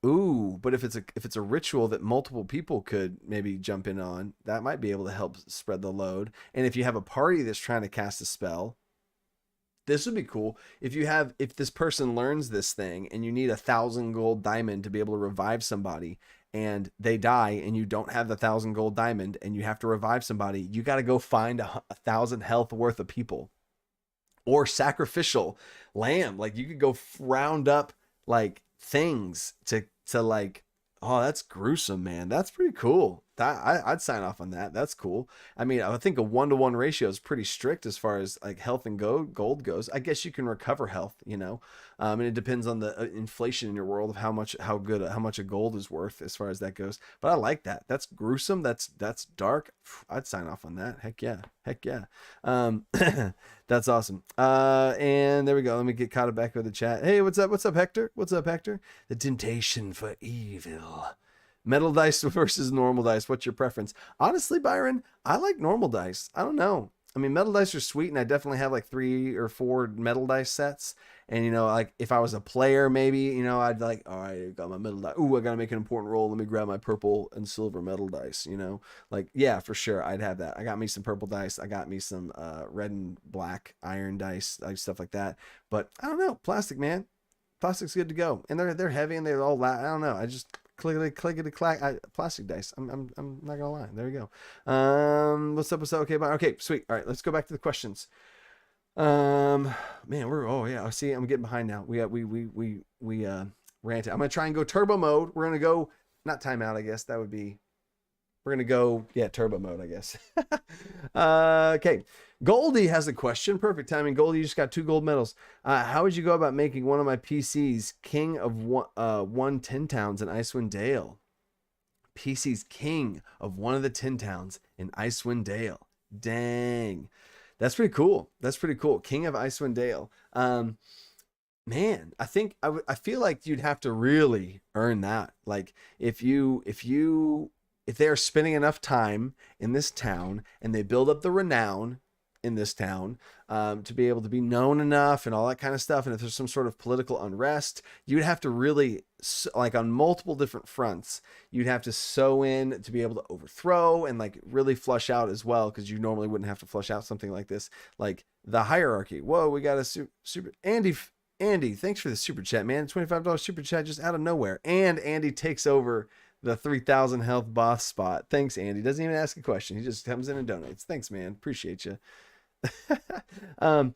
if it's a ritual that multiple people could maybe jump in on, that might be able to help spread the load. And if you have a party that's trying to cast a spell, this would be cool. If this person learns this thing and you need 1,000 gold diamond to be able to revive somebody, and they die and you don't have the 1,000 gold diamond and you have to revive somebody, you got to go find 1,000 health worth of people, or sacrificial lamb. Like you could go round up like things to like, oh, that's gruesome, man. That's pretty cool. I'd sign off on that. That's cool. I mean, I think a 1-to-1 ratio is pretty strict as far as like health and gold goes. I guess you can recover health, you know, and it depends on the inflation in your world of how much a gold is worth as far as that goes. But I like that. That's gruesome. That's dark. I'd sign off on that. Heck yeah. That's awesome. And there we go. Let me get caught back with the chat. Hey, what's up, Hector? The temptation for evil. Metal dice versus normal dice. What's your preference? Honestly, Byron, I like normal dice. I don't know. I mean, metal dice are sweet, and I definitely have like 3 or 4 metal dice sets. And, you know, like if I was a player, maybe, you know, I'd like, all right, I got my metal dice. Ooh, I got to make an important roll. Let me grab my purple and silver metal dice, you know? Like, yeah, for sure, I'd have that. I got me some purple dice. I got me some red and black iron dice, like stuff like that. But I don't know. Plastic, man. Plastic's good to go. And they're heavy, and they're all I don't know. I just... clickety clack. Plastic dice. I'm not gonna lie. There we go. What's up? Okay, bye. Okay, sweet. All right, let's go back to the questions. Man, see, I'm getting behind now. We ranted. I'm gonna try and go turbo mode. We're gonna go not timeout, I guess. That would be. We're gonna go turbo mode, I guess. Okay. Goldie has a question. Perfect timing. Goldie, you just got 2 gold medals. How would you go about making one of my PCs king of 1 10 towns in Icewind Dale? PC's king of one of the 10 towns in Icewind Dale. Dang. That's pretty cool. King of Icewind Dale. Man, I think I feel like you'd have to really earn that. Like if they're spending enough time in this town and they build up the renown in this town to be able to be known enough and all that kind of stuff, and if there's some sort of political unrest, you'd have to really, like on multiple different fronts, you'd have to sew in to be able to overthrow and like really flush out as well, because you normally wouldn't have to flush out something like this, like the hierarchy. Whoa, we got a super Andy, thanks for the super chat, man. $25 super chat just out of nowhere, and Andy takes over the 3,000 health boss spot. Thanks, Andy. Doesn't even ask a question. He just comes in and donates. Thanks, man. Appreciate you. But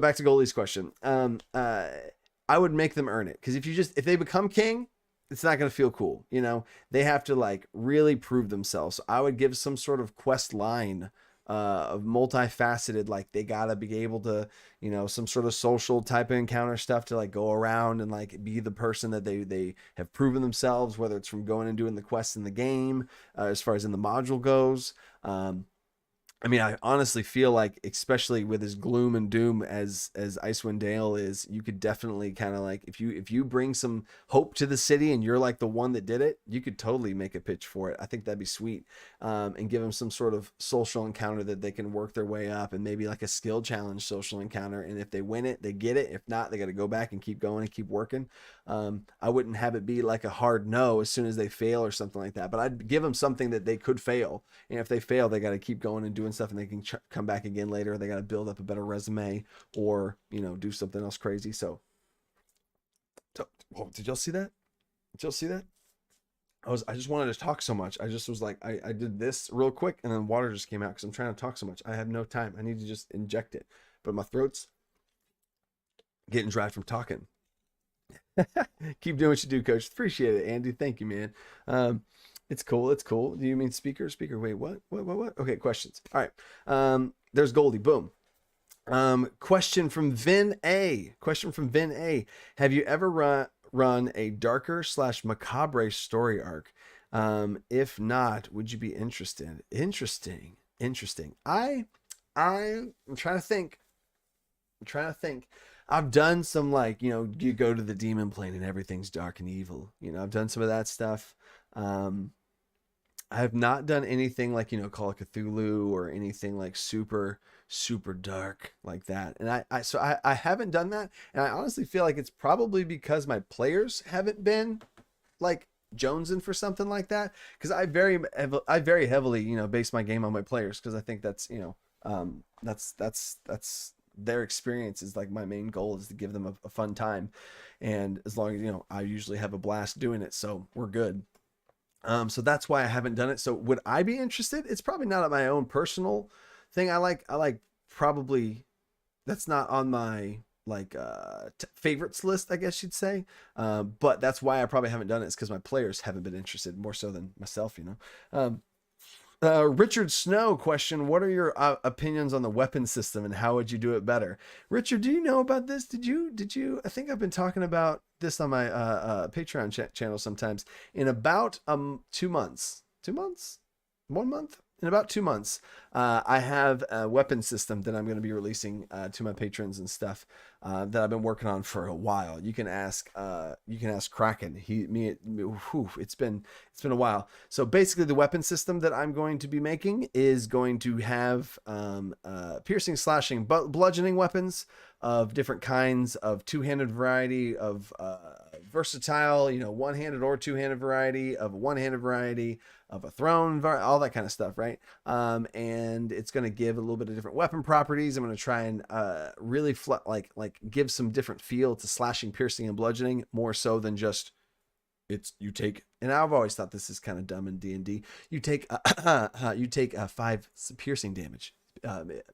back to Goldie's question. I would make them earn it, because if they become king, it's not going to feel cool. You know, they have to like really prove themselves. So I would give some sort of quest line of multifaceted, like they gotta be able to, you know, some sort of social type of encounter stuff to like go around and like be the person that they have proven themselves, whether it's from going and doing the quests in the game, as far as in the module goes. I mean, I honestly feel like, especially with as gloom and doom as Icewind Dale is, you could definitely kind of like, if you bring some hope to the city and you're like the one that did it, you could totally make a pitch for it. I think that'd be sweet, and give them some sort of social encounter that they can work their way up, and maybe like a skill challenge social encounter. And if they win it, they get it. If not, they got to go back and keep going and keep working. I wouldn't have it be like a hard no as soon as they fail or something like that, but I'd give them something that they could fail, and if they fail, they got to keep going and doing stuff, and they can come back again later. They got to build up a better resume, or do something else crazy. So whoa, did y'all see that? Did y'all see that? I just wanted to talk so much. I just was like, I did this real quick, and then water just came out because I'm trying to talk so much. I have no time. I need to just inject it, but my throat's getting dry from talking. Keep doing what you do, coach. Appreciate it, Andy. Thank you, man. It's cool. It's cool. Do you mean speaker? Speaker. Wait, what? What? Okay, questions. All right. There's Goldie. Boom. Question from Vin A. Question from Vin A. Have you ever run a darker / macabre story arc? If not, would you be interested? Interesting. I'm trying to think. I've done some, like, you go to the demon plane and everything's dark and evil. I've done some of that stuff. I have not done anything like, Call of Cthulhu or anything like super, super dark like that. And I haven't done that. And I honestly feel like it's probably because my players haven't been like jonesing for something like that. Cause I very heavily, base my game on my players. Cause I think that's, that's their experience is like my main goal is to give them a fun time. And as long as, I usually have a blast doing it. So we're good. So that's why I haven't done it. So would I be interested? It's probably not on my own personal thing. I like probably that's not on my like favorites list, I guess you'd say. But that's why I probably haven't done it, is because my players haven't been interested more so than myself, Richard Snow question: what are your opinions on the weapon system and how would you do it better? Richard, do you know about this? Did you I think I've been talking about this on my Patreon channel sometimes. In about 2 months, 1 month, in about 2 months, I have a weapon system that I'm going to be releasing to my patrons and stuff that I've been working on for a while. You can ask Kraken. It's been a while. So basically, the weapon system that I'm going to be making is going to have piercing, slashing, bludgeoning weapons of different kinds, of two-handed variety, of versatile, one-handed or two-handed variety, of one-handed variety, of a thrown, all that kind of stuff, right? And it's going to give a little bit of different weapon properties. I'm going to try and really give some different feel to slashing, piercing, and bludgeoning, more so than just you take. And I've always thought this is kind of dumb in D&D. You take 5 piercing damage.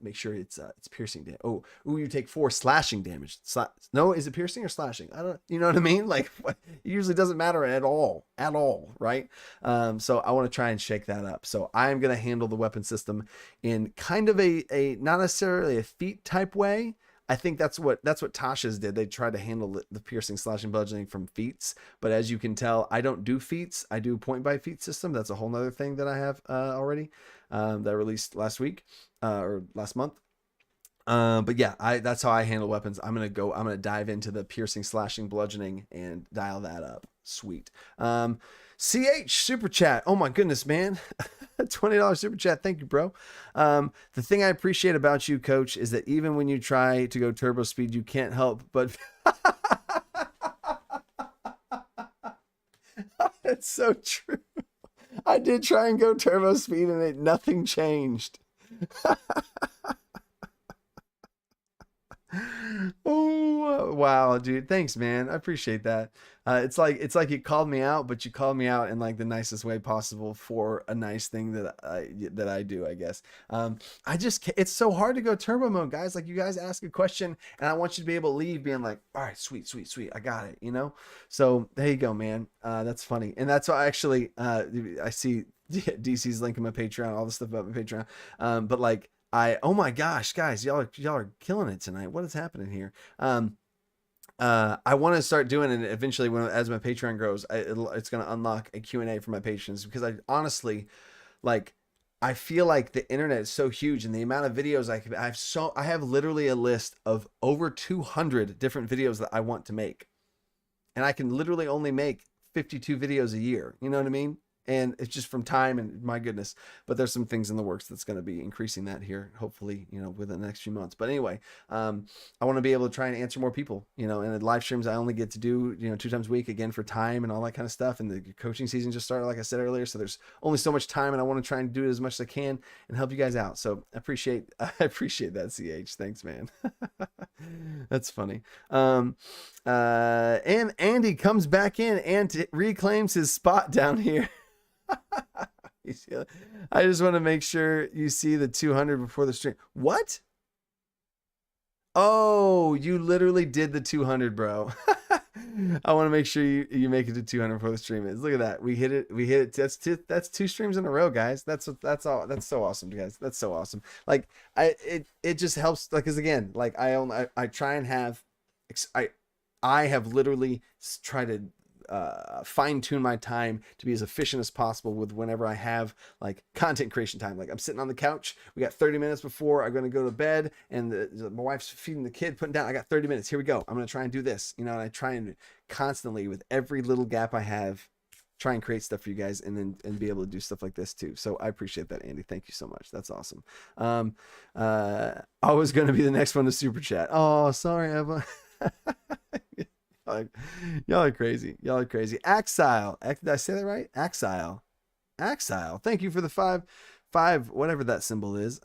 Make sure it's piercing damage. You take 4 slashing damage. No, is it piercing or slashing? I don't. You know what I mean? Like, it usually doesn't matter at all, right? So I want to try and shake that up. So I'm gonna handle the weapon system in kind of a not necessarily a feat type way. I think that's what Tasha's did. They tried to handle the piercing, slashing, bludgeoning from feats, but as you can tell, I don't do feats. I do point by feat system. That's a whole nother thing that I have already that I released last week or last month. But yeah, that's how I handle weapons. I'm gonna dive into the piercing, slashing, bludgeoning, and dial that up. Sweet. CH Super Chat. Oh my goodness, man. $20 Super Chat. Thank you, bro. The thing I appreciate about you, coach, is that even when you try to go turbo speed, you can't help but that's so true. I did try and go turbo speed and nothing changed. Oh wow, dude, thanks, man. I appreciate that. It's like you called me out, but you called me out in like the nicest way possible for a nice thing that I do, I guess. It's so hard to go turbo mode, guys. Like, you guys ask a question and I want you to be able to leave being like, all right, sweet, I got it, So there you go, man. That's funny, and that's why actually I see DC's link in my Patreon, all the stuff about my Patreon. But like, oh my gosh, guys, y'all are killing it tonight. What is happening here? I want to start doing it eventually as my Patreon grows. It's going to unlock a Q&A for my patrons, because I honestly, like, I feel like the internet is so huge, and the amount of videos I have literally a list of over 200 different videos that I want to make, and I can literally only make 52 videos a year. You know what I mean? And it's just from time and my goodness, but there's some things in the works that's going to be increasing that here, hopefully, within the next few months. But anyway, I want to be able to try and answer more people, and the live streams I only get to do, 2 times a week, again, for time and all that kind of stuff. And the coaching season just started, like I said earlier. So there's only so much time, and I want to try and do it as much as I can and help you guys out. So I appreciate that, CH. Thanks, man. That's funny. And Andy comes back in and reclaims his spot down here. I just want to make sure you see the 200 before the stream. What? Oh, you literally did the 200, bro. I want to make sure you make it to 200 before the stream is. Look at that. We hit it. That's 2 streams in a row, guys. That's all. That's so awesome, guys. That's so awesome. Like it just helps. Like, cause again, like I try and have, I have literally tried to fine tune my time to be as efficient as possible with whenever I have like content creation time. Like I'm sitting on the couch, we got 30 minutes before I'm going to go to bed, and my wife's feeding the kid, putting down, I got 30 minutes. Here we go. I'm going to try and do this, and I try and constantly, with every little gap I have, try and create stuff for you guys, and be able to do stuff like this too. So I appreciate that, Andy. Thank you so much. That's awesome. I was going to be the next one to super chat. Oh, sorry, Eva. Y'all are crazy. Y'all are crazy. Axile. Did I say that right? Axile. Thank you for the five, whatever that symbol is.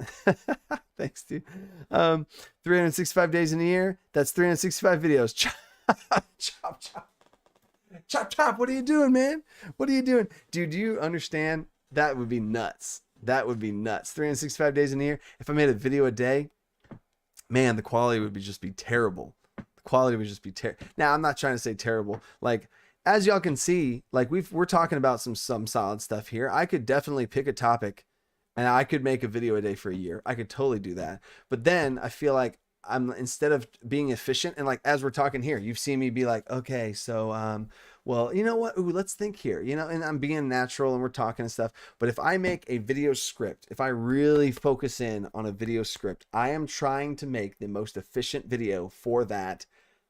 Thanks, dude. 365 days in a year. That's 365 videos. Chop. What are you doing, man? What are you doing? Dude, do you understand? That would be nuts. 365 days in a year. If I made a video a day, man, the quality would just be terrible. Quality would just be terrible. Now, I'm not trying to say terrible. Like, as y'all can see, like we're talking about some solid stuff here. I could definitely pick a topic, and I could make a video a day for a year. I could totally do that. But then I feel like instead of being efficient, and like as we're talking here, you've seen me be like, okay, so well, you know what? Ooh, let's think here. And I'm being natural, and we're talking and stuff. But if I make a video script, if I really focus in on a video script, I am trying to make the most efficient video for that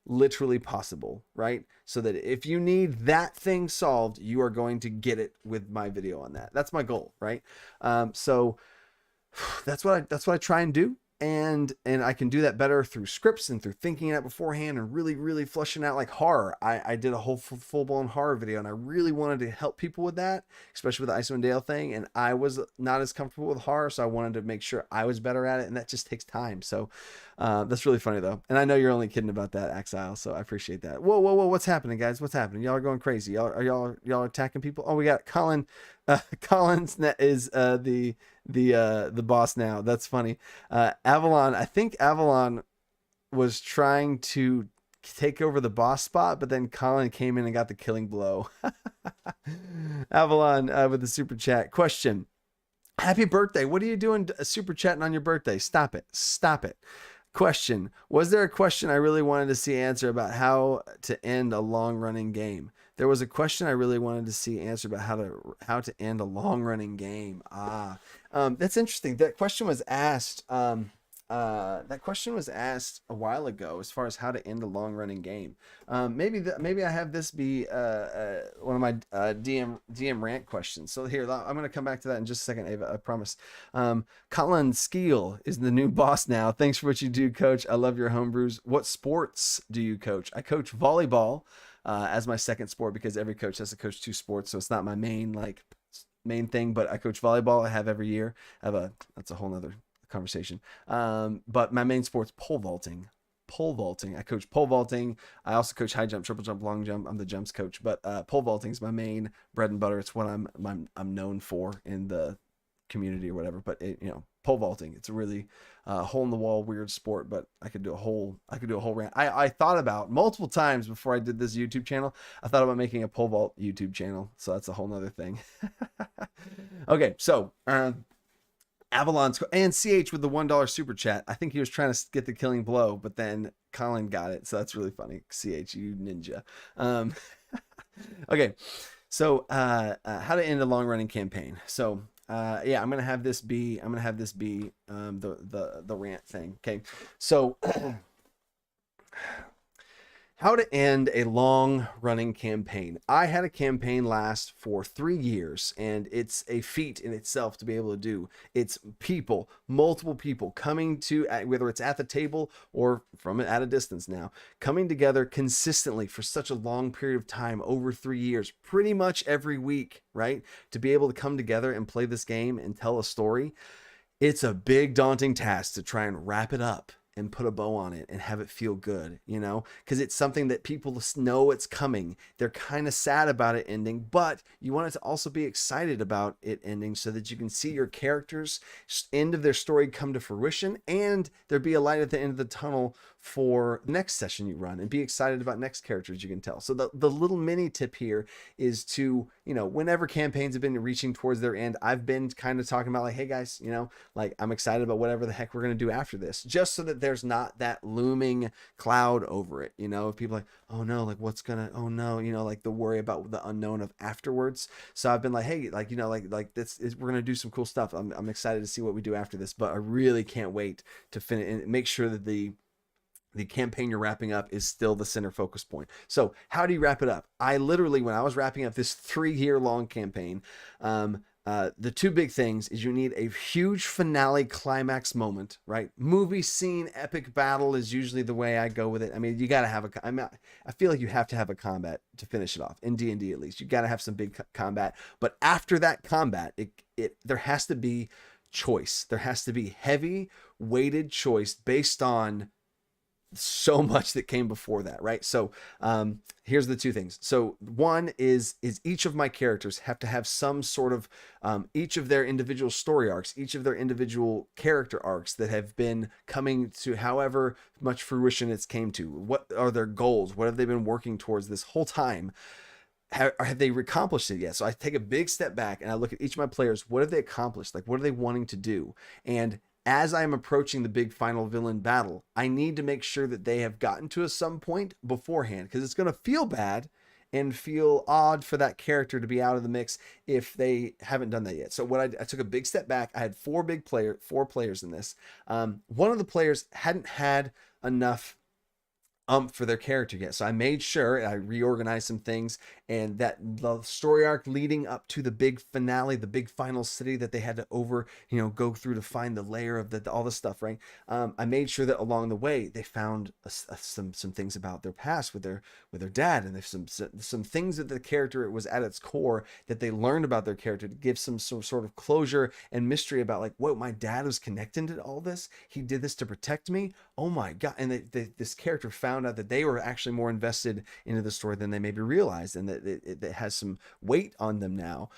literally possible, right? So that if you need that thing solved, you are going to get it with my video on that. That's my goal, right? So that's what I try and do. And I can do that better through scripts and through thinking it out beforehand and really flushing out, like horror. I did a whole full-blown horror video, and I really wanted to help people with that, especially with the Icewind Dale thing. And I was not as comfortable with horror, so I wanted to make sure I was better at it, and that just takes time. So that's really funny though. And I know you're only kidding about that, Axile, so I appreciate that. Whoa, what's happening, guys? What's happening? Y'all are going crazy. Y'all attacking people? Oh, we got Colin. Collins is the boss now. That's funny. Avalon, I think Avalon was trying to take over the boss spot, but then Colin came in and got the killing blow. Avalon with the super chat. Question. Happy birthday. What are you doing super chatting on your birthday? Stop it. Question. Was there a question I really wanted to see answer about how to end a long running game? There was a question I really wanted to see answer about how to end a long running game. That's interesting. That question was asked. That question was asked a while ago, as far as how to end a long running game. Maybe I have this be one of my DM rant questions. So here, I'm going to come back to that in just a second, Ava. I promise. Colin Skeel is the new boss now. Thanks for what you do, Coach. I love your homebrews. What sports do you coach? I coach volleyball as my second sport, because every coach has to coach 2 sports, so it's not my main thing. But I coach volleyball. I have every year. That's a whole nother conversation. But my main sport's pole vaulting. I coach pole vaulting. I also coach high jump, triple jump, long jump. I'm the jumps coach, but pole vaulting is my main bread and butter. It's what I'm known for in the community or whatever. But pole vaulting, it's a really hole in the wall weird sport, but I could do a whole rant. I thought about multiple times before I did this YouTube channel. I thought about making a pole vault YouTube channel, so that's a whole nother thing. Okay, so Avalon's and CH with the $1 super chat. I think he was trying to get the killing blow, but then Colin got it. So that's really funny. CH, you ninja. Okay. So, how to end a long running campaign. So, Yeah, I'm gonna have this be the rant thing. Okay, so how to end a long running campaign. I had a campaign last for 3 years, and it's a feat in itself to be able to do. It's people, multiple people coming to, whether it's at the table or from at a distance now, coming together consistently for such a long period of time, over 3 years, pretty much every week, right? To be able to come together and play this game and tell a story. It's a big daunting task to try and wrap it up and put a bow on it and have it feel good, you know, because it's something that people know it's coming. They're kind of sad about it ending, but you want it to also be excited about it ending so that you can see your characters end of their story come to fruition, and there be a light at the end of the tunnel for the next session you run, and be excited about next characters you can tell. So the little mini tip here is to, you know, whenever campaigns have been reaching towards their end, I've been kind of talking about like, hey guys, you know, like I'm excited about whatever the heck we're going to do after this, just so that there's not that looming cloud over it, you know, if people like, oh no, like what's gonna, oh no, you know, like the worry about the unknown of afterwards. So I've been like, hey, like, you know, like this is, we're going to do some cool stuff. I'm excited to see what we do after this, but I really can't wait to finish and make sure that the campaign you're wrapping up is still the center focus point. So how do you wrap it up? I literally, when I was wrapping up this 3-year long campaign, the two big things is you need a huge finale climax moment, right? Movie scene, epic battle is usually the way I go with it. I mean, you got to have I feel like you have to have a combat to finish it off in D&D, at least. You got to have some big combat, but after that combat, there has to be choice. There has to be heavy weighted choice based on so much that came before that, right? So here's the two things. So one is each of my characters have to have some sort of each of their individual story arcs, each of their individual character arcs that have been coming to however much fruition it's came to. What are their goals? What have they been working towards this whole time? Have they accomplished it yet? So I take a big step back and I look at each of my players. What have they accomplished? Like, what are they wanting to do? And as I'm approaching the big final villain battle, I need to make sure that they have gotten to some point beforehand, because it's going to feel bad and feel odd for that character to be out of the mix if they haven't done that yet. So I took a big step back. I had four players in this. One of the players hadn't had enough for their character yet. So I made sure I reorganized some things, and that the story arc leading up to the big finale, the big final city that they had to go through to find the layer of all the stuff, right? I made sure that along the way they found some things about their past with their dad, and there's some things that the character was at its core that they learned about their character to give some sort of closure and mystery about, like, whoa, my dad was connected to all this. He did this to protect me. Oh my God. And this character found out that they were actually more invested into the story than they maybe realized, and that it has some weight on them now,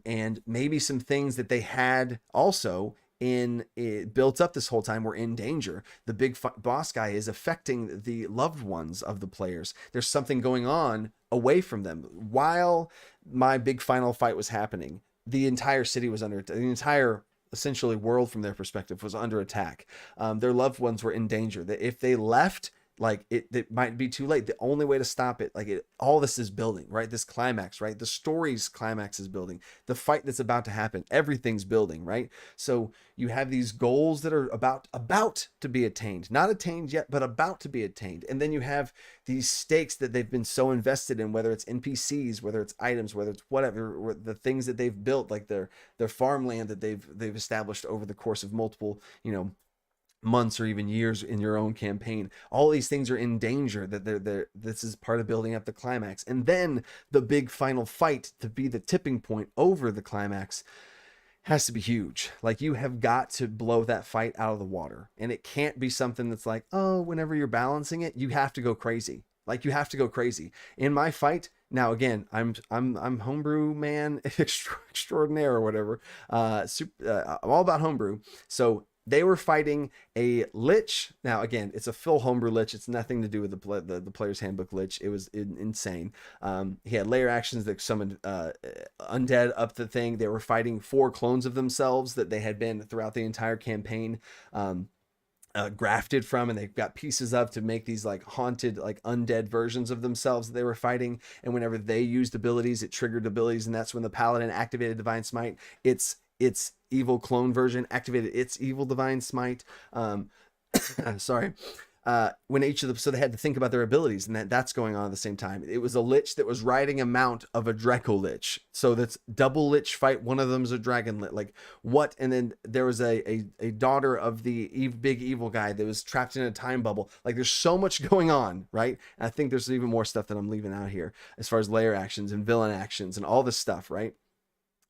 and maybe some things that they had also built up this whole time were in danger. The big boss guy is affecting the loved ones of the players. There's something going on away from them. While my big final fight was happening, the entire city was essentially world from their perspective was under attack. Their loved ones were in danger. That if they left, like it might be too late. The only way to stop it, all this is building, right? This climax, right? The story's climax is building. The fight that's about to happen, everything's building, right? So you have these goals that are about to be attained, not attained yet, but about to be attained. And then you have these stakes that they've been so invested in, whether it's NPCs, whether it's items, whether it's whatever, or the things that they've built, like their farmland that they've established over the course of multiple, months or even years in your own campaign. All these things are in danger, that this is part of building up the climax. And then the big final fight to be the tipping point over the climax has to be huge. Like, you have got to blow that fight out of the water. And it can't be something that's like, oh, whenever you're balancing it, you have to go crazy. Like, you have to go crazy. In my fight, now again, I'm homebrew man extraordinaire or whatever. I'm all about homebrew. So they were fighting a lich. Now, again, it's a full homebrew lich. It's nothing to do with the player's handbook lich. It was insane. He had layer actions that summoned undead up the thing. They were fighting 4 clones of themselves that they had been throughout the entire campaign grafted from, and they've got pieces of to make these like haunted, like undead versions of themselves that they were fighting. And whenever they used abilities, it triggered abilities, and that's when the paladin activated divine smite. It's its evil clone version, activated its evil divine smite. Sorry. When each of them, so they had to think about their abilities, and that's going on at the same time. It was a lich that was riding a mount of a Draco lich, so that's double lich fight. One of them is a dragon lich. Like what? And then there was a daughter of the big evil guy that was trapped in a time bubble. Like there's so much going on, right? And I think there's even more stuff that I'm leaving out here as far as layer actions and villain actions and all this stuff, right?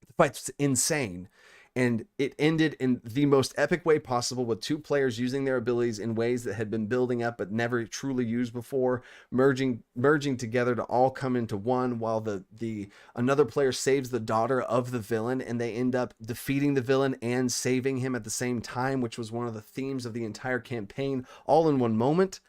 The fight's insane. And it ended in the most epic way possible, with two players using their abilities in ways that had been building up but never truly used before, merging together to all come into one, while the another player saves the daughter of the villain, and they end up defeating the villain and saving him at the same time, which was one of the themes of the entire campaign, all in one moment.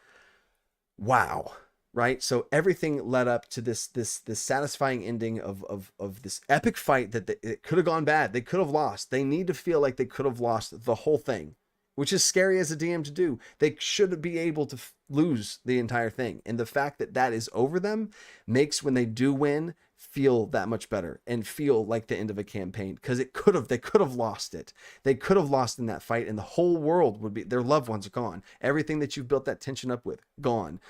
Wow. Right, so everything led up to this satisfying ending of this epic fight that it could have gone bad. They could have lost. They need to feel like they could have lost the whole thing, which is scary as a DM to do. They should be able to lose the entire thing, and the fact that that is over them makes when they do win feel that much better and feel like the end of a campaign, because they could have lost it. They could have lost in that fight, and the whole world would be, their loved ones are gone. Everything that you've built that tension up with, gone.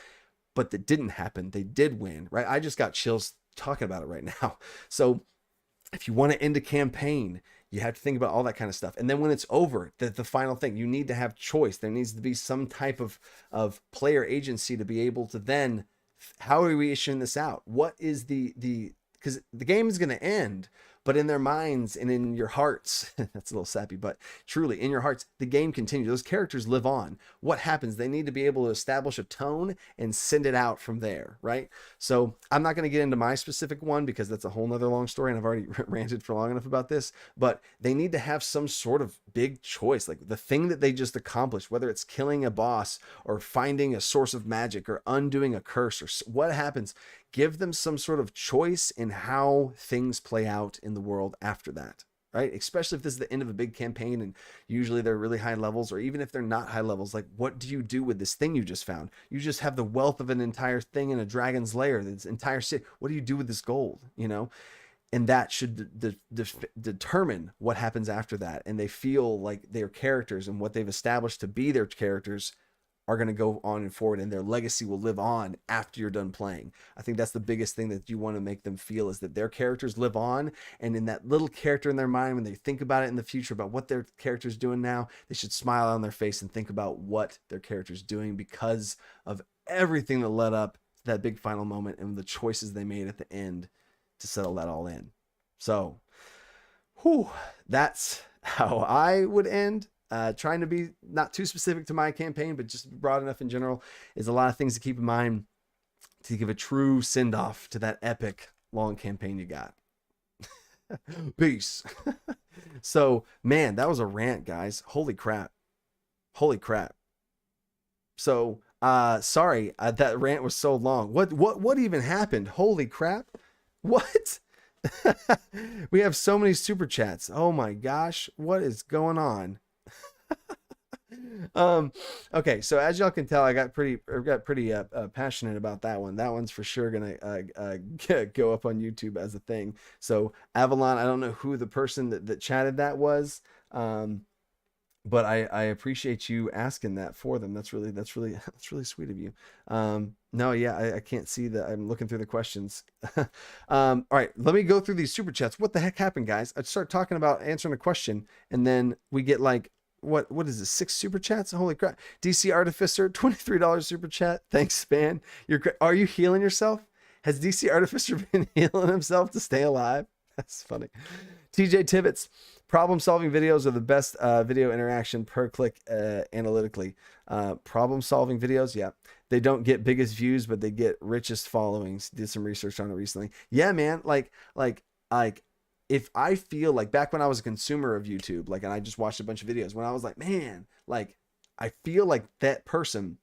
But that didn't happen. They did win, right? I just got chills talking about it right now. So if you want to end a campaign, you have to think about all that kind of stuff. And then when it's over, the final thing, you need to have choice. There needs to be some type of player agency to be able to then, how are we issuing this out? What is because the game is going to end, but in their minds and in your hearts, that's a little sappy, but truly in your hearts, the game continues. Those characters live on. What happens? They need to be able to establish a tone and send it out from there, right? So I'm not going to get into my specific one because that's a whole nother long story, and I've already ranted for long enough about this, but they need to have some sort of big choice, like the thing that they just accomplished, whether it's killing a boss or finding a source of magic or undoing a curse or what happens. Give them some sort of choice in how things play out in the world after that, right? Especially if this is the end of a big campaign and usually they're really high levels, or even if they're not high levels, like what do you do with this thing you just found? You just have the wealth of an entire thing in a dragon's lair, this entire city. What do you do with this gold, you know? And that should determine what happens after that. And they feel like their characters and what they've established to be their characters are going to go on and forward, and their legacy will live on after you're done playing. I think that's the biggest thing that you want to make them feel, is that their characters live on, and in that little character in their mind, when they think about it in the future, about what their character's doing now, they should smile on their face and think about what their character's doing because of everything that led up to that big final moment and the choices they made at the end to settle that all in. So, that's how I would end. Trying to be not too specific to my campaign, but just broad enough in general, is a lot of things to keep in mind to give a true send-off to that epic long campaign you got. Peace. So, man, that was a rant, guys. Holy crap. So, sorry, that rant was so long. What even happened? Holy crap. What? We have so many super chats. Oh my gosh, what is going on? Okay, so as y'all can tell, I got pretty passionate about that one. That one's for sure gonna go up on YouTube as a thing. So Avalon, I don't know who the person that chatted that was, but I appreciate you asking that for them. That's really sweet of you. No, yeah, I can't see that. I'm looking through the questions. All right, let me go through these super chats. What the heck happened, guys? I start talking about answering a question, and then we get like, what is this, 6 super chats? Holy crap. DC Artificer, $23 super chat. Thanks, man. Are you healing yourself? Has DC Artificer been healing himself to stay alive? That's funny. TJ Tibbetts, problem solving videos are the best video interaction per click analytically. Problem solving videos, yeah. They don't get biggest views, but they get richest followings. Did some research on it recently. Yeah, man. Like if I feel like back when I was a consumer of YouTube, like, and I just watched a bunch of videos, when I was like, man, like, I feel like that person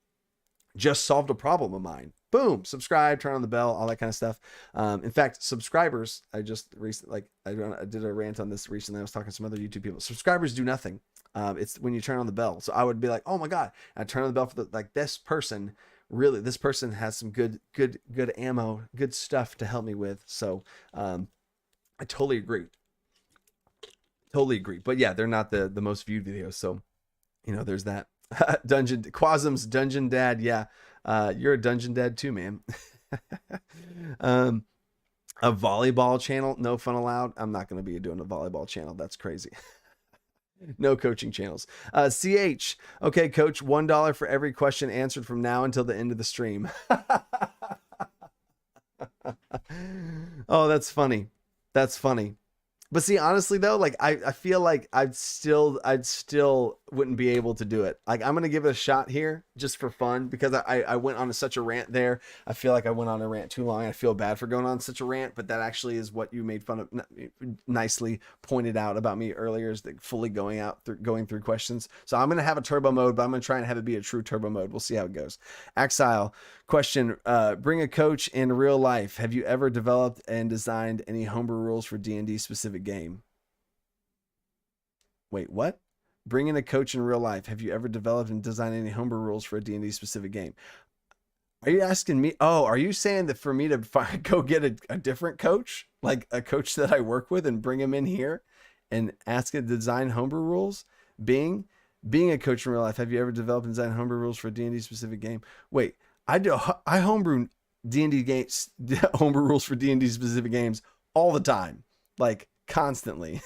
just solved a problem of mine. Boom, subscribe, turn on the bell, all that kind of stuff. In fact, subscribers, I just recently, I did a rant on this recently. I was talking to some other YouTube people. Subscribers do nothing. It's when you turn on the bell. So I would be like, oh my God, I turn on the bell for this person. Really, this person has some good ammo, good stuff to help me with. So, I totally agree. Totally agree. But yeah, they're not the most viewed videos. So, there's that. Quasum's Dungeon Dad. Yeah. You're a Dungeon Dad too, man. um, a volleyball channel, no fun allowed. I'm not going to be doing a volleyball channel. That's crazy. No coaching channels. CH. Okay, coach, $1 for every question answered from now until the end of the stream. Oh, that's funny. That's funny. But see, honestly though, like I feel like I'd still wouldn't be able to do it. Like I'm gonna give it a shot here just for fun because I went on such a rant there. I feel like I went on a rant too long. I feel bad for going on such a rant, but that actually is what you made fun of, nicely pointed out about me earlier, is that fully going through questions. So I'm gonna have a turbo mode, but I'm gonna try and have it be a true turbo mode. We'll see how it goes. Exile question: bring a coach in real life. Have you ever developed and designed any homebrew rules for D&D specific game? Wait, what? Bring in a coach in real life. Have you ever developed and designed any homebrew rules for a D&D specific game? Are you asking me? Oh, are you saying that for me to go get a different coach, like a coach that I work with, and bring him in here and ask it to design homebrew rules? Being a coach in real life, have you ever developed and designed homebrew rules for a D&D specific game? Wait, I homebrew D&D games, homebrew rules for D&D specific games all the time, like constantly.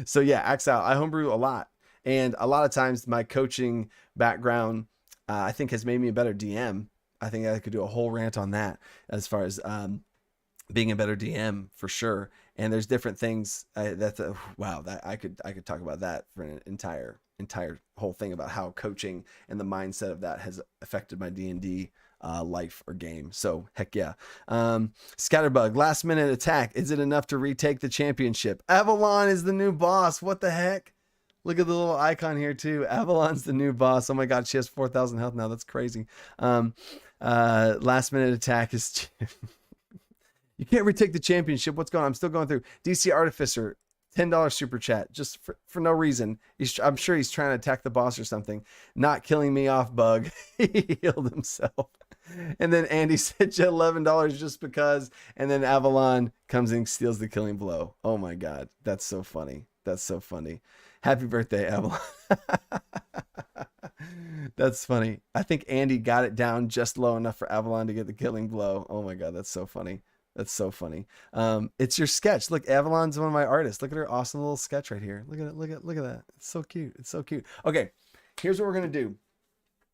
So yeah, Axe Out. I homebrew a lot, and a lot of times my coaching background, I think, has made me a better DM. I think I could do a whole rant on that as far as being a better DM for sure. And there's different things wow, that I could talk about that for an entire whole thing about how coaching and the mindset of that has affected my D&D life or game. So heck yeah. Scatterbug, last minute attack. Is it enough to retake the championship? Avalon is the new boss. What the heck? Look at the little icon here too. Avalon's the new boss. Oh my God, she has 4,000 health now. That's crazy. Last minute attack is you can't retake the championship. What's going on? I'm still going through. DC Artificer, $10 super chat, just for no reason. I'm sure he's trying to attack the boss or something. Not killing me off, bug. He healed himself. And then Andy said $11 just because. And then Avalon comes in, steals the killing blow. Oh my God. That's so funny. That's so funny. Happy birthday, Avalon. That's funny. I think Andy got it down just low enough for Avalon to get the killing blow. Oh my God. That's so funny. That's so funny. It's your sketch. Look, Avalon's one of my artists. Look at her awesome little sketch right here. Look at it. Look at that. It's so cute. It's so cute. Okay. Here's what we're going to do.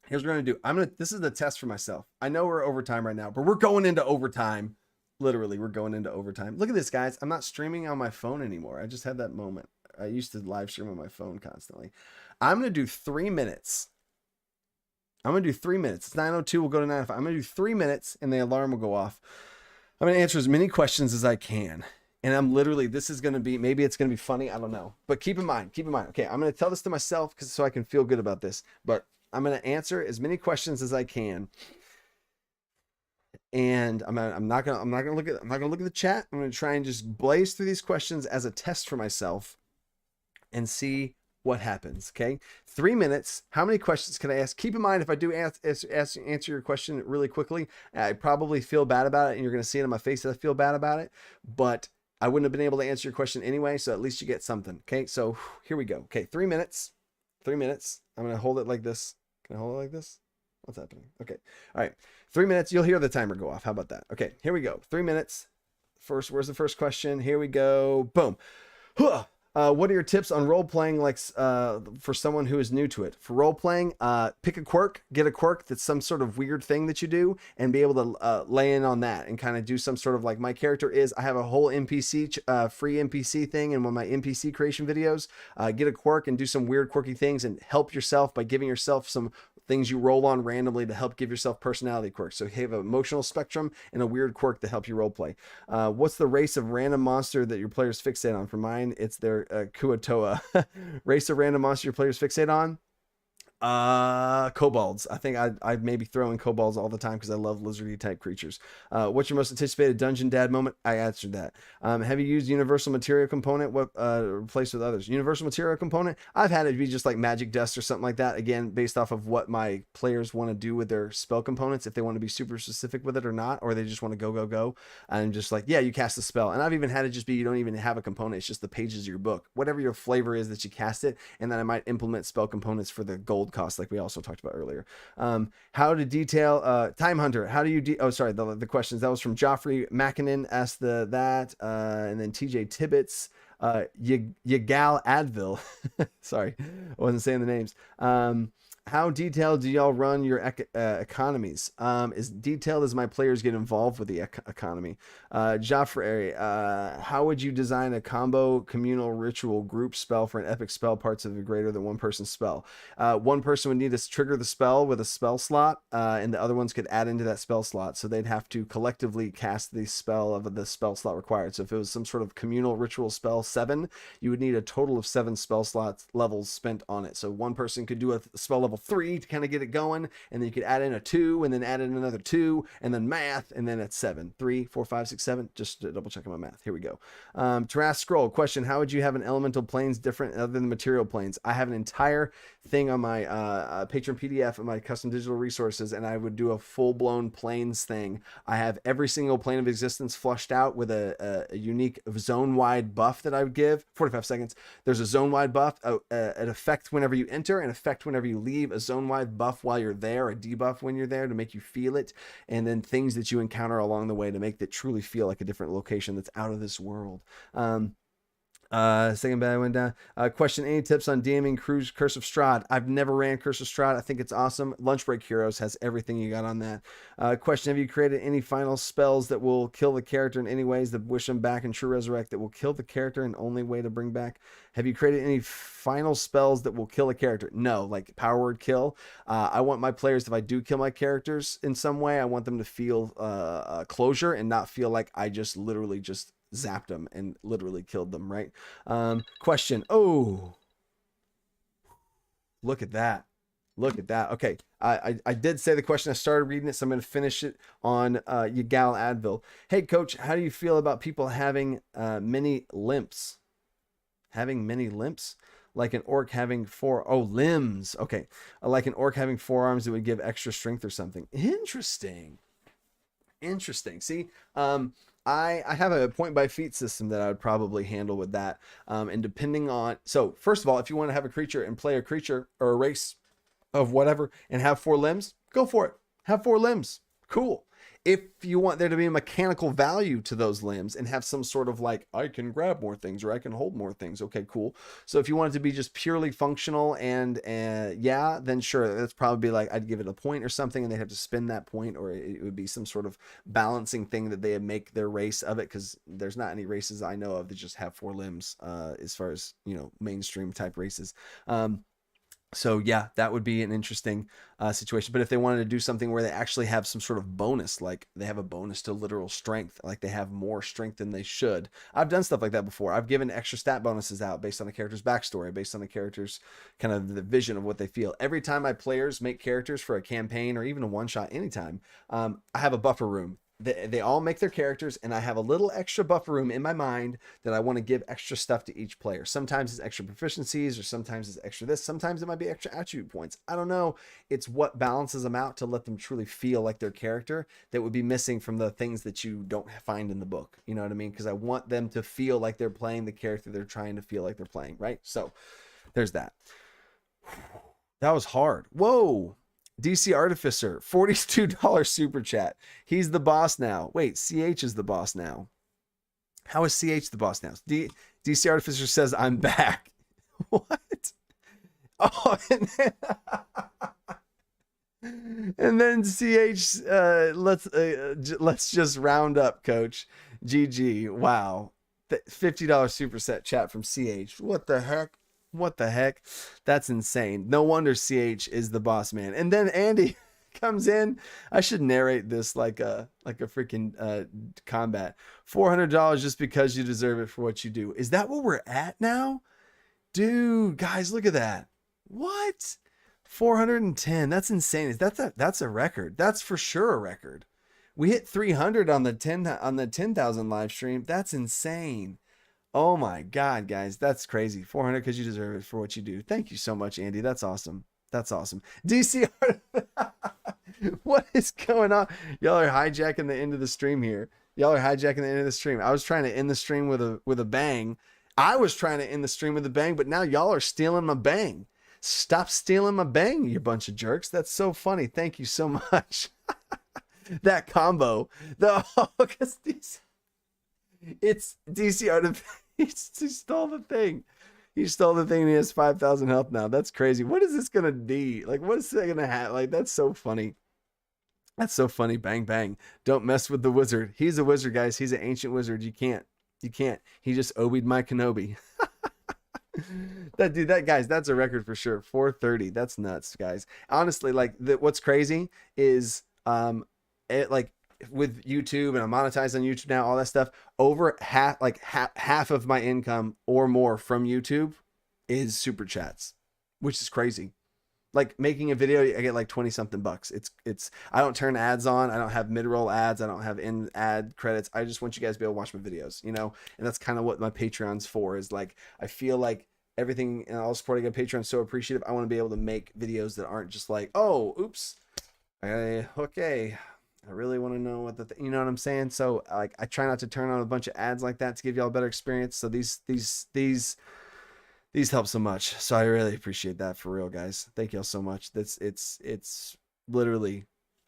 This is the test for myself. I know we're overtime right now, but we're going into overtime. Literally, we're going into overtime. Look at this, guys. I'm not streaming on my phone anymore. I just had that moment. I used to live stream on my phone constantly. I'm going to do 3 minutes. It's 9:02. We'll go to 9:05. I'm going to do 3 minutes and the alarm will go off. I'm going to answer as many questions as I can. And I'm literally, this is going to be, maybe it's going to be funny. I don't know. But keep in mind. Okay, I'm going to tell this to myself so I can feel good about this. But I'm going to answer as many questions as I can. And I'm not going to look at the chat. I'm going to try and just blaze through these questions as a test for myself and see what happens. Okay. 3 minutes. How many questions can I ask? Keep in mind, if I do answer your question really quickly, I probably feel bad about it. And you're going to see it in my face that I feel bad about it, but I wouldn't have been able to answer your question anyway. So at least you get something. Okay. So here we go. Okay. 3 minutes. I'm going to hold it like this. Can I hold it like this? What's happening? Okay. All right. 3 minutes. You'll hear the timer go off. How about that? Okay. Here we go. 3 minutes. Where's the first question? Here we go. Boom. What are your tips on role playing, like for someone who is new to it? For role playing, pick a quirk, get a quirk that's some sort of weird thing that you do, and be able to lay in on that and kind of do some sort of, like, my character is, I have a whole NPC free NPC thing in one of my NPC creation videos. Get a quirk and do some weird quirky things and help yourself by giving yourself some things you roll on randomly to help give yourself personality quirks. So you have an emotional spectrum and a weird quirk to help you role play. What's the race of random monster that your players fixate on? For mine, it's their Kuatoa. Race of random monster your players fixate on? Kobolds. I think I maybe throw in kobolds all the time because I love lizardy type creatures. What's your most anticipated dungeon dad moment? I answered that. Have you used universal material component? What replaced with others? Universal material component. I've had it be just like magic dust or something like that. Again, based off of what my players want to do with their spell components, if they want to be super specific with it or not, or they just want to go. I'm just like, yeah, you cast a spell. And I've even had it just be you don't even have a component. It's just the pages of your book, whatever your flavor is that you cast it, and then I might implement spell components for the gold cost, like we also talked about earlier. How to detail Time Hunter. How do you the questions that was from Joffrey Mackinnon asked that, and then TJ Tibbetts, Yagal Advil. Sorry, I wasn't saying the names. How detailed do y'all run your economies? As detailed as my players get involved with the economy. Joffrey, how would you design a combo communal ritual group spell for an epic spell parts of a greater than one person spell? One person would need to trigger the spell with a spell slot, and the other ones could add into that spell slot. So they'd have to collectively cast the spell of the spell slot required. So if it was some sort of communal ritual spell 7, you would need a total of 7 spell slots levels spent on it. So one person could do a spell level 3 to kind of get it going, and then you could add in a 2 and then add in another 2 and then math, and then it's 7. 3, 4, 5, 6, 7. Just double checking my math. Here we go. Taras Scroll question: how would you have an elemental planes different other than material planes? I have an entire thing on my Patreon PDF of my custom digital resources, and I would do a full-blown planes thing. I have every single plane of existence flushed out with a unique zone-wide buff that I would give. 45 seconds. There's a zone-wide buff, an effect whenever you enter, an effect whenever you leave, a zone-wide buff while you're there, a debuff when you're there to make you feel it, and then things that you encounter along the way to make it truly feel like a different location that's out of this world. Second bad went down. Question: any tips on DMing Curse of Strahd? I've never ran Curse of Strahd. I think it's awesome. Lunch Break Heroes has everything you got on that. Question: have you created any final spells that will kill the character in any ways that wish them back and True Resurrect that will kill the character and only way to bring back? Have you created any final spells that will kill a character? No, like power word kill. I want my players, if I do kill my characters in some way, I want them to feel closure and not feel like I just literally just zapped them and literally killed them, right? Question. Oh, look at that. Look at that. Okay. I did say the question. I started reading it, so I'm going to finish it on Yagal Advil. Hey, coach, how do you feel about people having many limps? Having many limps? Like an orc having limbs. Okay. Like an orc having 4 arms that would give extra strength or something. Interesting. See, I have a point by feat system that I would probably handle with that. And depending on, so first of all, if you want to have a creature and play a creature or a race of whatever and have 4 limbs, go for it. Have 4 limbs. Cool. If you want there to be a mechanical value to those limbs and have some sort of like, I can grab more things or I can hold more things. Okay, cool. So if you want it to be just purely functional and yeah, then sure. That's probably like, I'd give it a point or something and they'd have to spend that point, or it would be some sort of balancing thing that they make their race of it. Cause there's not any races I know of that just have 4 limbs as far as, mainstream type races. So yeah, that would be an interesting situation. But if they wanted to do something where they actually have some sort of bonus, like they have a bonus to literal strength, like they have more strength than they should. I've done stuff like that before. I've given extra stat bonuses out based on the character's backstory, based on the character's kind of the vision of what they feel. Every time my players make characters for a campaign or even a one-shot anytime, I have a buffer room. They all make their characters, and I have a little extra buffer room in my mind that I want to give extra stuff to each player. Sometimes it's extra proficiencies, or sometimes it's extra this. Sometimes it might be extra attribute points. I don't know. It's what balances them out to let them truly feel like their character that would be missing from the things that you don't find in the book. You know what I mean? Because I want them to feel like they're playing the character they're trying to feel like they're playing, right? So there's that. That was hard. Whoa. DC Artificer, $42 super chat. He's the boss now. Wait, CH is the boss now. How is CH the boss now? DC Artificer says, I'm back. What? Oh, and then CH, let's just round up, coach. GG. Wow. $50 super set chat from CH. What the heck? What the heck? That's insane. No wonder CH is the boss man. And then Andy comes in. I should narrate this like a freaking combat. $400 just because you deserve it for what you do. Is that what we're at now? Dude, guys, look at that. What? 410. That's insane. That's a record. That's for sure a record. We hit 300 on the 10,000 live stream. That's insane. Oh my God, guys, that's crazy. 400 because you deserve it for what you do. Thank you so much, Andy. That's awesome. That's awesome. DC, what is going on? Y'all are hijacking the end of the stream here. Y'all are hijacking the end of the stream. I was trying to end the stream with a bang. I was trying to end the stream with a bang, but now y'all are stealing my bang. Stop stealing my bang, you bunch of jerks. That's so funny. Thank you so much. That combo. Because it's DC Art. He stole the thing. He stole the thing and he has 5,000 health now. That's crazy. What is this going to be? Like, what is it going to have? Like, that's so funny. That's so funny. Bang, bang. Don't mess with the wizard. He's a wizard, guys. He's an ancient wizard. You can't. He just obied my Kenobi. Guys, that's a record for sure. 430. That's nuts, guys. Honestly, like, what's crazy is, with YouTube, and I'm monetized on YouTube now, all that stuff, over half of my income or more from YouTube is super chats, which is crazy. Like, making a video, I get like 20 something bucks. I don't turn ads on. I don't have mid-roll ads. I don't have in ad credits. I just want you guys to be able to watch my videos, and that's kind of what my Patreon's for, is like, I feel like everything and all supporting a Patreon so appreciative. I want to be able to make videos that aren't just like, oh, oops. Okay. I really want to know what you know what I'm saying? So like, I try not to turn on a bunch of ads like that to give y'all a better experience. So these help so much. So I really appreciate that, for real, guys. Thank y'all so much. It's literally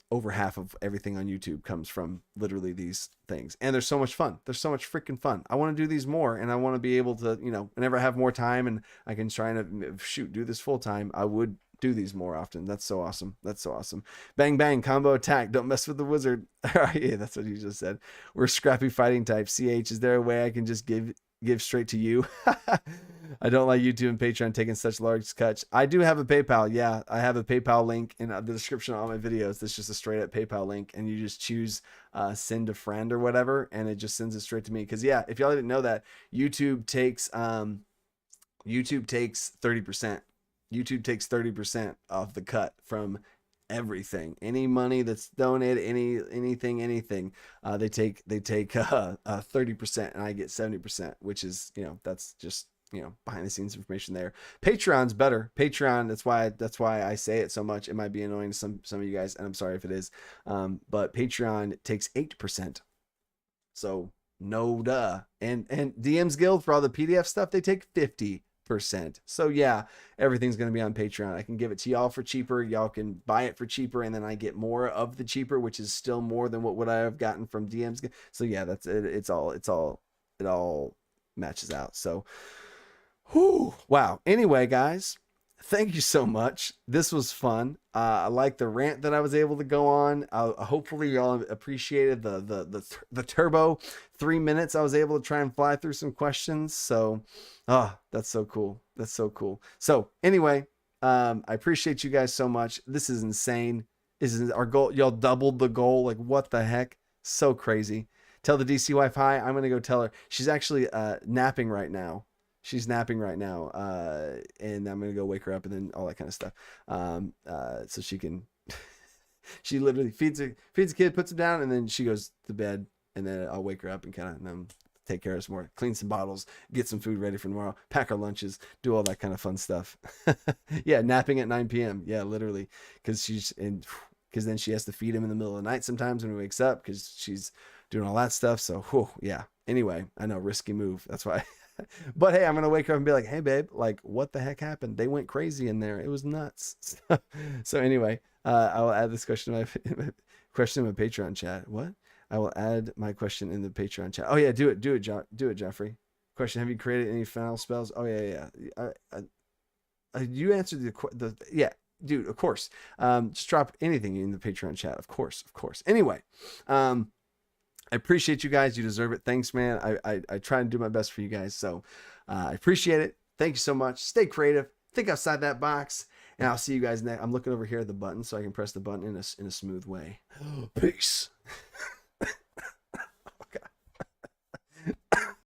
over half of everything on YouTube comes from literally these things. And they're so much fun. They're so much freaking fun. I want to do these more, and I want to be able to, whenever I have more time and I can try and do this full time, I would do these more often. That's so awesome. That's so awesome. Bang, bang, combo attack. Don't mess with the wizard. Yeah, that's what you just said. We're scrappy fighting type. CH, is there a way I can just give straight to you? I don't like YouTube and Patreon taking such large cuts. I do have a PayPal. Yeah, I have a PayPal link in the description of all my videos. That's just a straight up PayPal link, and you just choose send a friend or whatever, and it just sends it straight to me. Because yeah, if y'all didn't know that, YouTube takes 30%. YouTube takes 30% off the cut from everything. Any money that's donated, anything, they take 30%, and I get 70%, which is, that's just, behind the scenes information there. Patreon's better. Patreon, that's why I say it so much. It might be annoying to some of you guys, and I'm sorry if it is. But Patreon takes 8%. So no duh. And DM's Guild, for all the PDF stuff, they take 50%. So yeah, everything's going to be on Patreon. I can give it to y'all for cheaper. Y'all can buy it for cheaper, and then I get more of the cheaper, which is still more than what would I have gotten from DM's. So yeah, that's it. It all matches out. So whew, wow. Anyway, guys, thank you so much. This was fun. I like the rant that I was able to go on. Hopefully y'all appreciated the turbo 3 minutes. I was able to try and fly through some questions. So, that's so cool. That's so cool. So anyway, I appreciate you guys so much. This is insane. This is our goal. Y'all doubled the goal. Like, what the heck? So crazy. Tell the DC wife hi. I'm going to go tell her. She's actually napping right now. She's napping right now, and I'm going to go wake her up and then all that kind of stuff. So she can, she literally feeds a kid, puts him down, and then she goes to bed, and then I'll wake her up and kind of take care of some more, clean some bottles, get some food ready for tomorrow, pack our lunches, do all that kind of fun stuff. Yeah, napping at 9 p.m. Yeah, literally, because then she has to feed him in the middle of the night sometimes when he wakes up, because she's doing all that stuff. So, whew, yeah. Anyway, I know, risky move. That's why. But hey, I'm going to wake up and be like, hey, babe, like, what the heck happened? They went crazy in there. It was nuts. So anyway, I will add this question in my Patreon chat. What? I will add my question in the Patreon chat. Oh, yeah, do it, Jeffrey. Question, have you created any final spells? Oh, yeah. You answered the yeah, dude, of course. Just drop anything in the Patreon chat. Of course. Anyway, I appreciate you guys. You deserve it. Thanks, man. I try and do my best for you guys. So I appreciate it. Thank you so much. Stay creative. Think outside that box. And I'll see you guys next. I'm looking over here at the button so I can press the button in a smooth way. Peace.